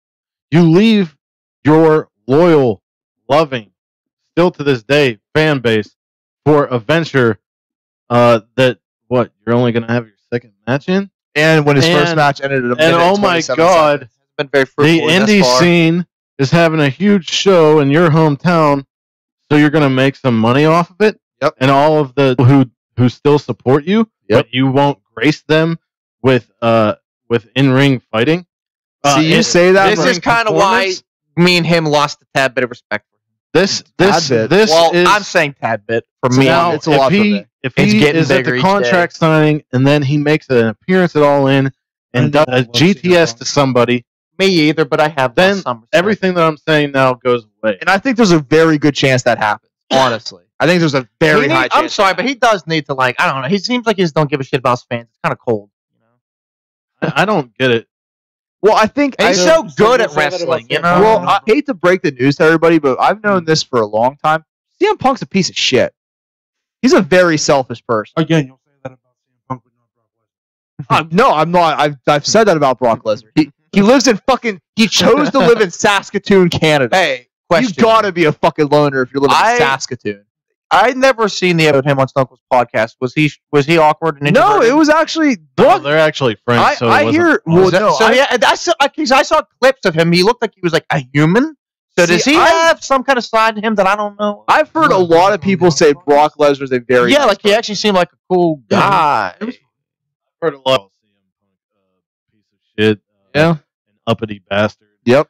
You leave your loyal, loving, still to this day, fan base for a venture that you're only gonna have your second match in. And when his first And- match ended at a And minute oh my 27 God, seconds. It's been very the fruitful thus indie far. scene is having a huge show in your hometown, so you're gonna make some money off of it. Yep. And all of the who still support you, but you won't grace them with in-ring fighting. See, you say that, This but is kind of why me and him lost a tad bit of respect for him. This Tad bit. is I'm saying tad bit for me. now, it's a lot for me. if It's he getting is at bigger the each contract signing and then he makes an appearance at All In and does a GTS to somebody, Me either, but I have then lost some respect. everything that I'm saying now goes away. And I think there's a very good chance that happens. Honestly, I think there's a very He high need- chance. I'm sorry, but he does need to I don't know. He seems like he just don't give a shit about his fans. It's kind of cold. You know? I don't get it. Well, I think And he's So- so so good you at say that about wrestling, you CM know. Punk? Well, I hate to break the news to everybody, but I've known this for a long time. CM Punk's a piece of shit. He's a very selfish person. Again, you'll say that about CM Punk, but not Brock Lesnar. No, I'm not. I've said that about Brock Lesnar. He lives in fucking. He chose to live in Saskatoon, Canada. Hey, You question. gotta be a fucking loner if you're living in Saskatoon. I'd never seen the episode of him on Stone Cold's podcast. Was he awkward and No, introverted? it was actually No, Brock. they're actually friends. so it I wasn't- hear. Was Well, that- no, so yeah, I saw clips of him. He looked like he was like a human. So does See, he I- have some kind of side to him that I don't know? I've heard a lot of people say Brock Lesnar's a very Yeah, nice like he person. actually seemed like a cool guy. I've heard a lot of CM Punk, piece of shit. Yeah. An uppity bastard. Yep.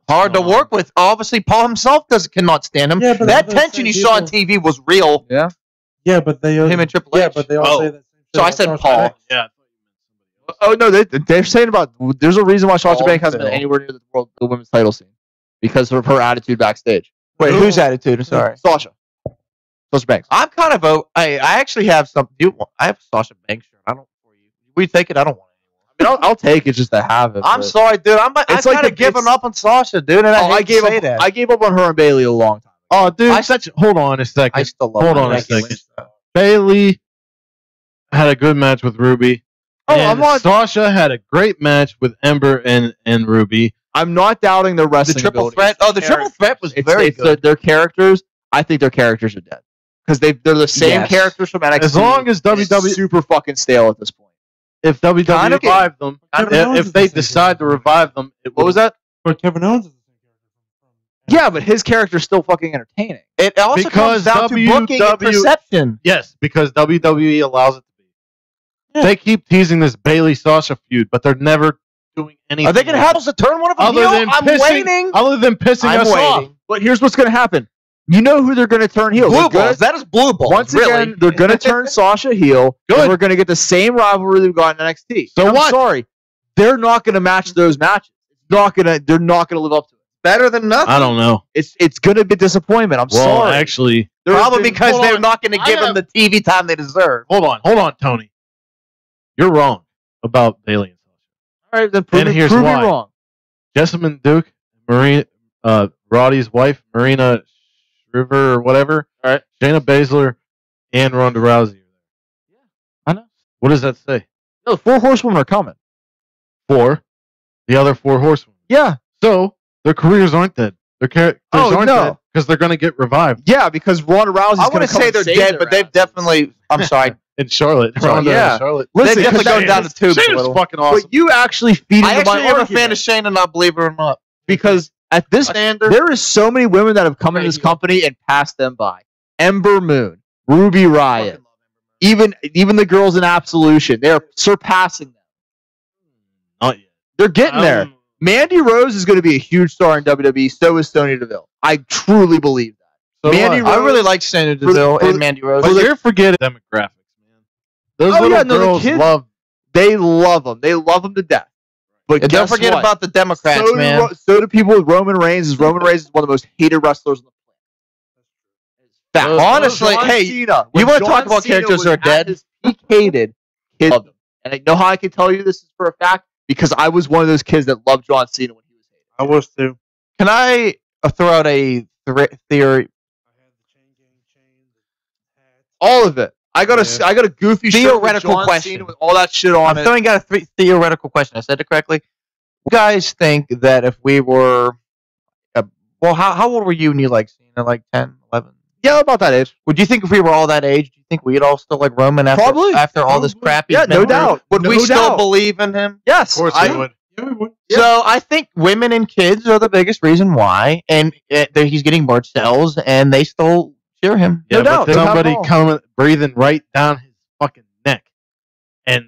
Hard to work with. Obviously, Paul himself cannot stand him. Yeah, but that those tension same you saw on people- TV was real. Yeah. Yeah, but they Him and Triple Yeah, H. but they all Oh. say that same shit. So I about said Sasha Paul. Banks. Yeah. Oh no, they're saying about. There's a reason why Sasha Paul Banks hasn't been Phil. anywhere near the women's title scene because of her attitude backstage. Wait, whose attitude? I'm sorry. Sasha Banks. I'm kind of I actually have some. I have a Sasha Banks shirt. I don't for you. We take it. I don't want it. I mean, I'll take it just to have it. I'm but- sorry, dude. I It's kind like of the- given it's- up on Sasha, dude. And Oh, I gave up. I gave up on her and Bailey a long time. Oh, dude. I- hold on a second. I still love Hold her. on a Becky second. Lynch, though. Bailey had a good match with Ruby. Oh, and I'm not- Sasha had a great match with Ember and Ruby. I'm not doubting their The wrestling triple abilities. threat. Oh, the It's triple threat was very it's good. Their characters. I think their characters are dead because they're the same Yes. characters from NXT. As long as It's WWE, super fucking stale at this point. if WWE Kind of- revive them, Kevin Owens if is they the same decide to character. revive them, What was that? But Kevin Owens is the same character from Yeah, but his character's still fucking entertaining. It also Because comes down to booking and WW perception. Yes, because WWE allows it to be. Yeah. They keep teasing this Bailey Sasha feud, but they're never doing anything. Are they going to have us to turn one of them other heel? than I'm pissing, waiting. Other than pissing I'm us off. waiting. But here's what's going to happen. You know who they're going to turn heel. Blue They're gonna- balls. That is blue balls. Once really. again, they're going to turn Sasha heel. Good. And we're going to get the same rivalry we've got in NXT. So I'm what? sorry, they're not going to match those matches. They're not going to live up to it. better than nothing. I don't know. It's going to be disappointment. I'm Well, sorry. actually, Probably because hold they're on. not going to I give have- them the TV time they deserve. hold on, Tony. You're wrong about Bailey and Sasha. All right, then And here's prove why. me wrong. Jessamine Duke, Roddy's wife, Marina Shriver or whatever. All right. Shayna Baszler and Ronda Rousey. I know. What does that say? No, 4 horsewomen are coming. The other 4 horsewomen. Yeah. So their careers aren't dead. Their characters Oh, aren't no. dead because they're going to get revived. Yeah, because Ronda Rousey's I going wouldn't to say they're dead, but they've definitely. I'm sorry. In Charlotte. Charlotte, Ronda yeah. and Charlotte. Listen, They've definitely 'cause gone down the tubes a Shayna's little. fucking awesome. But you actually feed I into my actually am a fan argument. of Shayna, not believe it or not. Because at this Standard. there is so many women that have come into this company and passed them by. Ember Moon, Ruby Riott, even the girls in Absolution, they are surpassing them. They're getting there. Mandy Rose is going to be a huge star in WWE. So is Sonya Deville. I truly believe that. So Mandy what? Rose, I really like Sonya Deville and Mandy Rose. But you're forgetting demographics, man. Those little girls love. They love them. They love them to death. But And don't guess forget what? about the Democrats, so man. So do people with Roman Reigns. Roman Reigns is one of the most hated wrestlers on the planet. Honestly, John hey, Cena, you when want to talk John about Cena characters was that are at dead? his peak hated, kids loved him. And I know how I can tell you this is for a fact because I was one of those kids that loved John Cena when he was hated. I was too. Can I throw out a theory? All of it. I got a goofy Theoretical shirt with John question. Cena with all that shit on I'm it. throwing out a theoretical question. I said it correctly. You guys think that if we were, how old were you when you like Cena? Like 10, 11? Yeah, about that age. Would you think if we were all that age, do you think we'd all still like Roman after all this crap? Yeah, no doubt. Would we still believe in him? Yes, Of course I we would. Yeah, we would. So I think women and kids are the biggest reason why, and he's getting more sales, and they still cheer him. Yeah, No doubt. but They have somebody all. coming breathing right down his fucking neck, and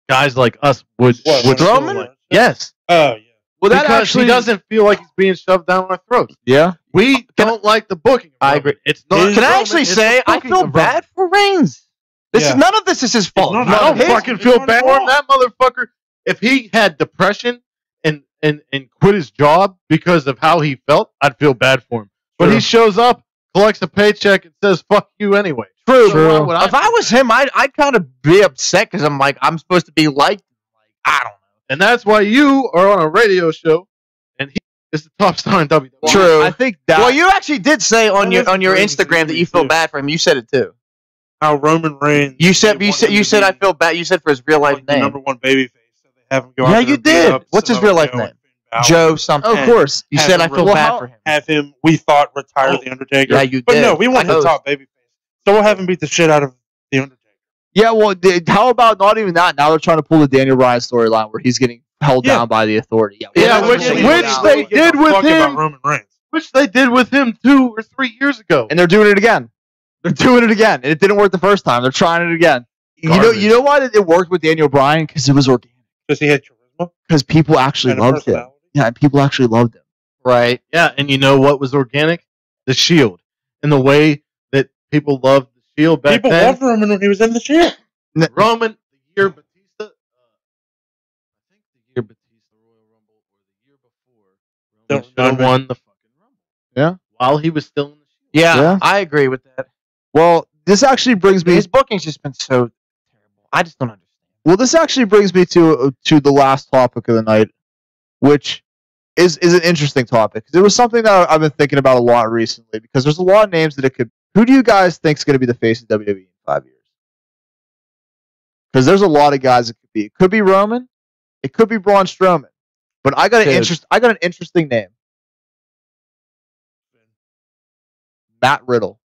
guys like us would Roman? like, yes. Oh yeah. Well, that Because actually he doesn't feel like he's being shoved down our throats. Yeah. We don't like the booking. Of I Roman. agree. It's not. Can I Roman, actually it's say the I booking feel of bad for Reigns? Yeah. None of this is his fault. not- Roman. I don't His- fucking it's feel not bad his for him. That motherfucker. If he had depression and quit his job because of how he felt, I'd feel bad for him. But True. he shows up, collects a paycheck, and says "fuck you" anyway. True. So why would If I was him, I'd kind of be upset because I'm like, I'm supposed to be liked. Like, I don't know. And that's why you are on a radio show, and he is the top star in WWE. True. I think that. Well, you actually did say on That your is Instagram that you feel bad for him. You said it too. How Roman Reigns. You said they want him you to said be, I feel bad. You said for his real life like, the name. number one babyface. So they have him go. Yeah, out there you and beat did. up What's his Samoa real life Joe name? and Finn Balor. Joe something. of course. You Have said I him feel well, bad how- for him. Have him. We thought retire the Undertaker. Yeah, you But did. no, we want I the know. top babyface. So we'll have him beat the shit out of the Undertaker. Yeah, well, how about not even that? Now they're trying to pull the Daniel Bryan storyline where he's getting held Yeah. down by the authority. Yeah, well, which that's they bullshit. did with Fuck him. about Roman Reigns. Which they did with him 2 or 3 years ago. And they're doing it again. They're doing it again, and it didn't work the first time. They're trying it again. Garbage. You know why it worked with Daniel Bryan? Because it was organic. Because he had charisma Because people actually and a loved him. personality. Yeah, and people actually loved him. Right. Yeah, and you know what was organic? The Shield. And the way that people loved the Shield back People then. loved Roman when he was in the Shield. Roman, the year Batista, I think the year Batista Royal Rumble or the year before, Roman Don't should have remember. won the fucking Rumble. Yeah. While he was still in the Shield. Yeah, Yeah. I agree with that. Well, this actually brings me. His booking's just been so terrible. I just don't understand. Well, this actually brings me to the last topic of the night, which is an interesting topic. It was something that I've been thinking about a lot recently because there's a lot of names that it could. Who do you guys think is going to be the face of WWE in 5 years? Because there's a lot of guys it could be. It could be Roman. It could be Braun Strowman. But I got an interesting name. Matt Riddle.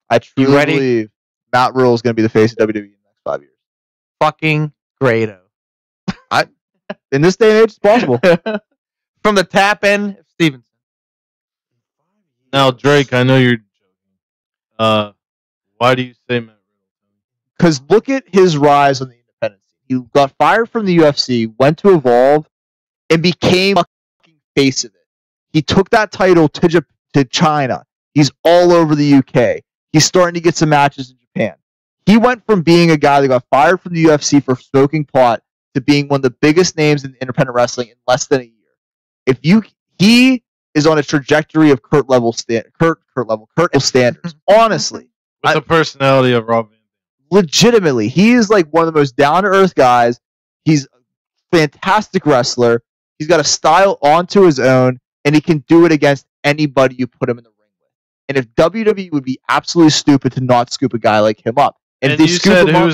I truly ready? believe Matt Riddle is going to be the face of WWE in the next 5 years. Fucking Grado. In this day and age, it's possible. From the tap in of Stevenson. Now, Drake, I know you're joking. Why do you say Matt Riddle? Because look at his rise on the independent scene. He got fired from the UFC, went to Evolve, and became a fucking face of it. He took that title to China. He's all over the UK. He's starting to get some matches in Japan. He went from being a guy that got fired from the UFC for smoking pot to being one of the biggest names in independent wrestling in less than a year. He is on a trajectory of Kurt level standards. Honestly, With the personality of Rob Van Dam. legitimately, he is like one of the most down to earth guys. He's a fantastic wrestler. He's got a style onto his own, and he can do it against anybody you put him in the ring with. And if WWE would be absolutely stupid to not scoop a guy like him up, And if they you scoop said him up,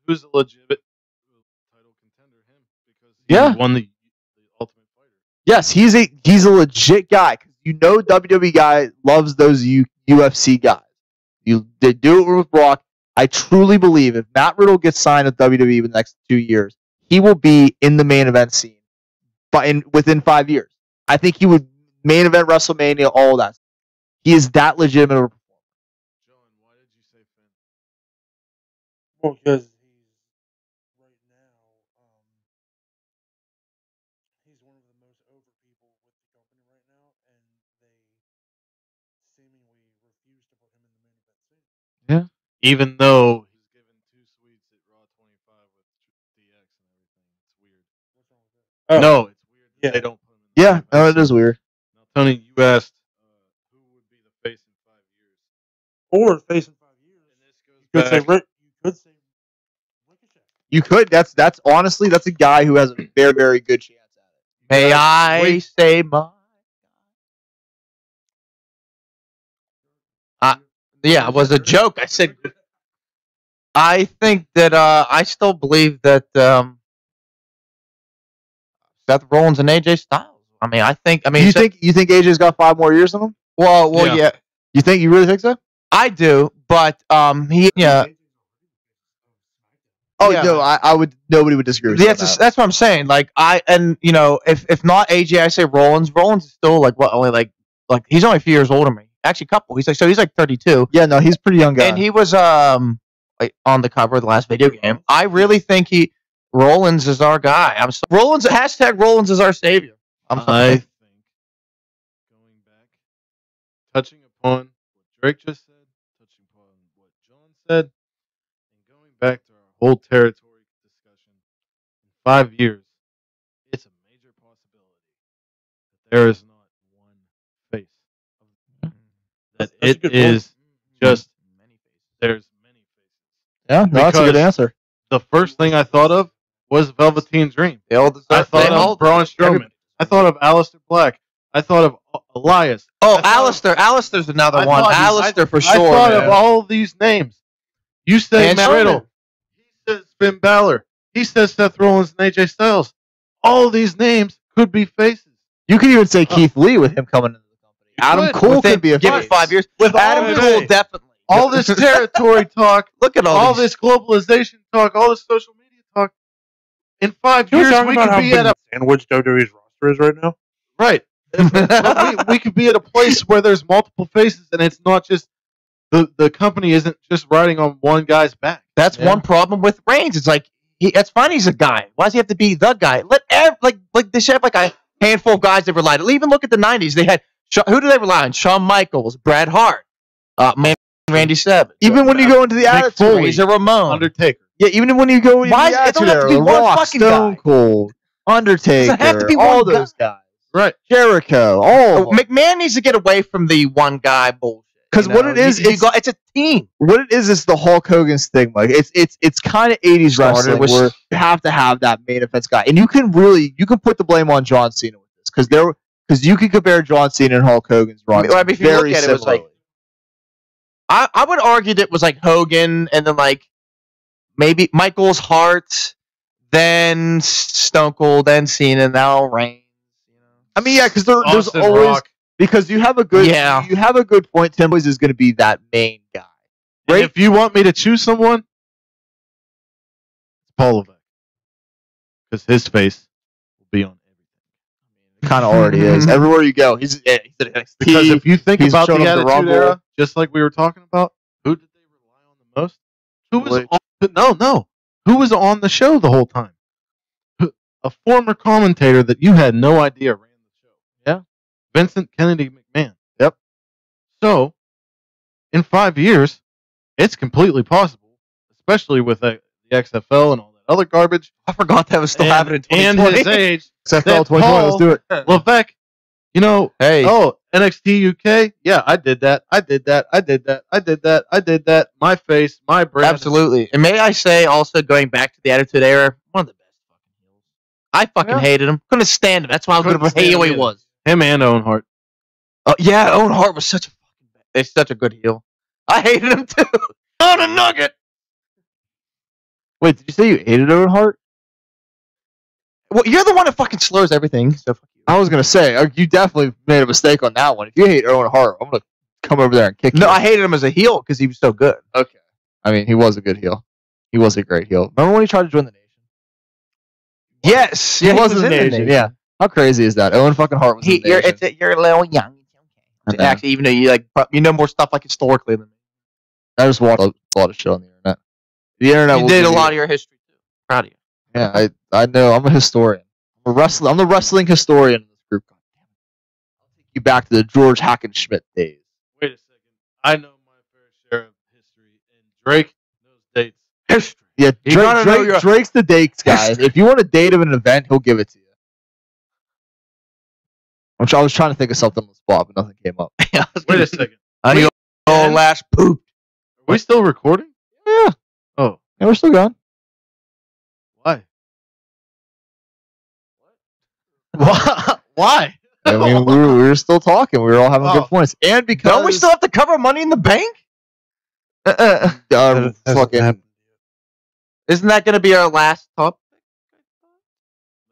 who's a legitimate title contender? Him, because he won the Ultimate Fighter. yes, he's a legit guy. You know, WWE guy loves those UFC guys. They do it with Brock. I truly believe if Matt Riddle gets signed with WWE in the next 2 years, he will be in the main event scene, but within 5 years. I think he would main event WrestleMania, all that. He is that legitimate. John, why did you say Finn? Well, because he's right now refuse to put him in the main event scene. Even though he's given 2 suites at Raw 25 with DX and everything. It's weird. What's wrong with that? No, it's weird that Yeah. they don't put him in the Yeah, main no, event it is weird. scene. Now, Tony, you asked who would be the face in 5 years. Or face in 5 years. And this goes You could say back. Ricochet. You could. That's honestly that's a guy who has a very very good chance at it. May I say my? Yeah, it was a joke. I said. I think that I still believe that Seth Rollins and AJ Styles. I mean, You think AJ's got 5 more years on him? Well, Yeah. yeah, You really think so? I do, but yeah. Oh Yeah. no, I would. Nobody would disagree with you. on that. That's what I'm saying. Like if not AJ, I say Rollins. Rollins is still only like he's only a few years older than me. Actually, a couple. He's like 32, Yeah, no, he's a pretty young guy. and he was like, on the cover of the last video game. I really think Rollins is our guy. Rollins Rollins is our savior. I think going back, touching upon what Drake just said, touching upon what John said, and going back to our whole territory discussion, in 5 years, it's a major possibility that there is not one face. That That's a it good point. is just there's many faces. yeah, no, that's a good because- answer. The first thing I thought of was Velveteen Dream. They all I deserve. thought of Braun Strowman. I thought of Aleister Black. I thought of Elias. Oh, I thought Alistair's another I one. thought- Alistair for I sure. thought man. of all of these names. You say And Matt Strowman. Riddle. He says Finn Balor. He says Seth Rollins and AJ Styles. All of these names could be faces. You could even say Keith Lee with him coming into the company. Adam could. Cole Within- could be a give it face. 5 years. With Adam all Cole this- definitely. all this territory talk, Look at all these. this globalization talk, all this social media talk. In 5 Can we years, talk we about how could be at a sandwich WWE's roster is right now? right. we could be at a place where there's multiple faces, and it's not just the company isn't just riding on one guy's back. That's Yeah. one problem with Reigns. It's like that's fine. He's a guy. Why does he have to be the guy? Like they should have like a handful of guys they relied on. Even look at the '90s. They had who did they rely on? Shawn Michaels, Bret Hart, Randy Savage. Even when you go into the Attitude Foley, Era, Razor Ramon. Undertaker. yeah, even when you go into Why the is- it don't Attitude have to Era, be one Rock, fucking Stone guy. Cold, Undertaker, Doesn't have to be all one guy. those guys, Right. Jericho, all of them. McMahon needs to get away from the one guy bullshit. 'Cause what it is, it's a team. What it is the Hulk Hogan stigma. It's kind of 80s Started wrestling with- where you have to have that main event guy, and you can put the blame on John Cena with this because you can compare John Cena and Hulk Hogan's run. I mean, if you look very at it, it was like- similarly. I would argue that it was like Hogan, and then like maybe Michaels, Hart, then Stone Cold, then Cena, now Reigns. You know? I mean, yeah, because there's Austin always Rock. because you have a good Yeah. you have a good point. Tim Boys is going to be that main guy. And Right? if you want me to choose someone, it's Paul Levesque. Because his face will be on everything. Kind of already is. Everywhere you go, he's at NXT. Because if you think he's about shown the up at the Attitude Rumble. Era, just like we were talking about, who did they rely on the most? Who was Blake. no. Who was on the show the whole time? A former commentator that you had no idea ran the show. Yeah. Vincent Kennedy McMahon. Yep. So, in 5 years, it's completely possible, especially with the XFL and all that other garbage. I forgot that was still happening in and 2020. his age. XFL that 2020, let's do it. Levesque, Hey, oh, NXT UK, yeah, I did that. My face, my brand. absolutely. And may I say, also going back to the Attitude Era, one of the best fucking heels. I fucking hated him. Couldn't stand him. That's why I was good of a Couldn't heel stand he him. was. Him and Owen Hart. Oh yeah, Owen Hart was such a fucking. He's such a good heel. I hated him too. On a nugget. Wait, did you say you hated Owen Hart? Well, you're the one that fucking slurs everything. So fuck you. I was gonna say you definitely made a mistake on that one. If you hate Owen Hart, I'm gonna come over there and kick you. No, I hated him as a heel because he was so good. Okay. I mean, he was a good heel. He was a great heel. Remember when he tried to join the Nation? Yes, He was in the Nation. Yeah. How crazy is that? Owen fucking Hart was in the Nation. You're a little young. I know. Actually, even though you know more stuff like historically than me. I just watched a lot of shit on the internet. The internet. You will did give a you- lot of your history too. Proud of you. Yeah, I know. I'm a historian. I'm the wrestling historian in this group. God damn it. I'll take you back to the George Hackenschmidt days. Wait a second. I know my fair share of history, and Drake knows dates. History. Yeah, You gotta know your- Drake's the dates guy. If you want a date of an event, he'll give it to you. I was trying to think of something on the spot, but nothing came up. Wait a second. On your last poop. Are we still recording? Yeah. Oh, Yeah, we're still going. why? Why? I mean, we were still talking. We were all having good points. And because... Don't we still have to cover Money in the Bank? Fucking... Isn't that going to be our last topic?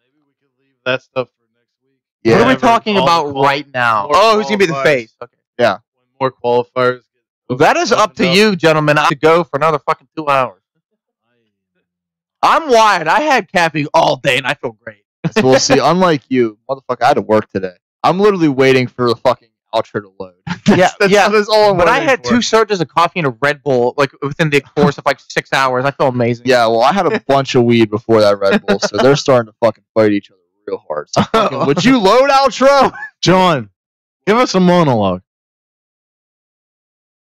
Maybe we could leave that stuff for next week. Yeah. What are we talking about right now? more Who's going to be the qualifiers. face? Okay. Yeah. When more qualifiers get That is up to you, gentlemen. I have to go for another fucking 2 hours. I'm wired. I had caffeine all day, and I feel great. So we'll see. Unlike you, motherfucker, I had to work today. I'm literally waiting for the fucking outro to load. That's all I'm But I waiting had for. 2 surges of coffee and a Red Bull, like within the course of like 6 hours. I feel amazing. Yeah, well, I had a bunch of weed before that Red Bull, so they're starting to fucking fight each other real hard. So fucking, would you load outro? John, give us a monologue.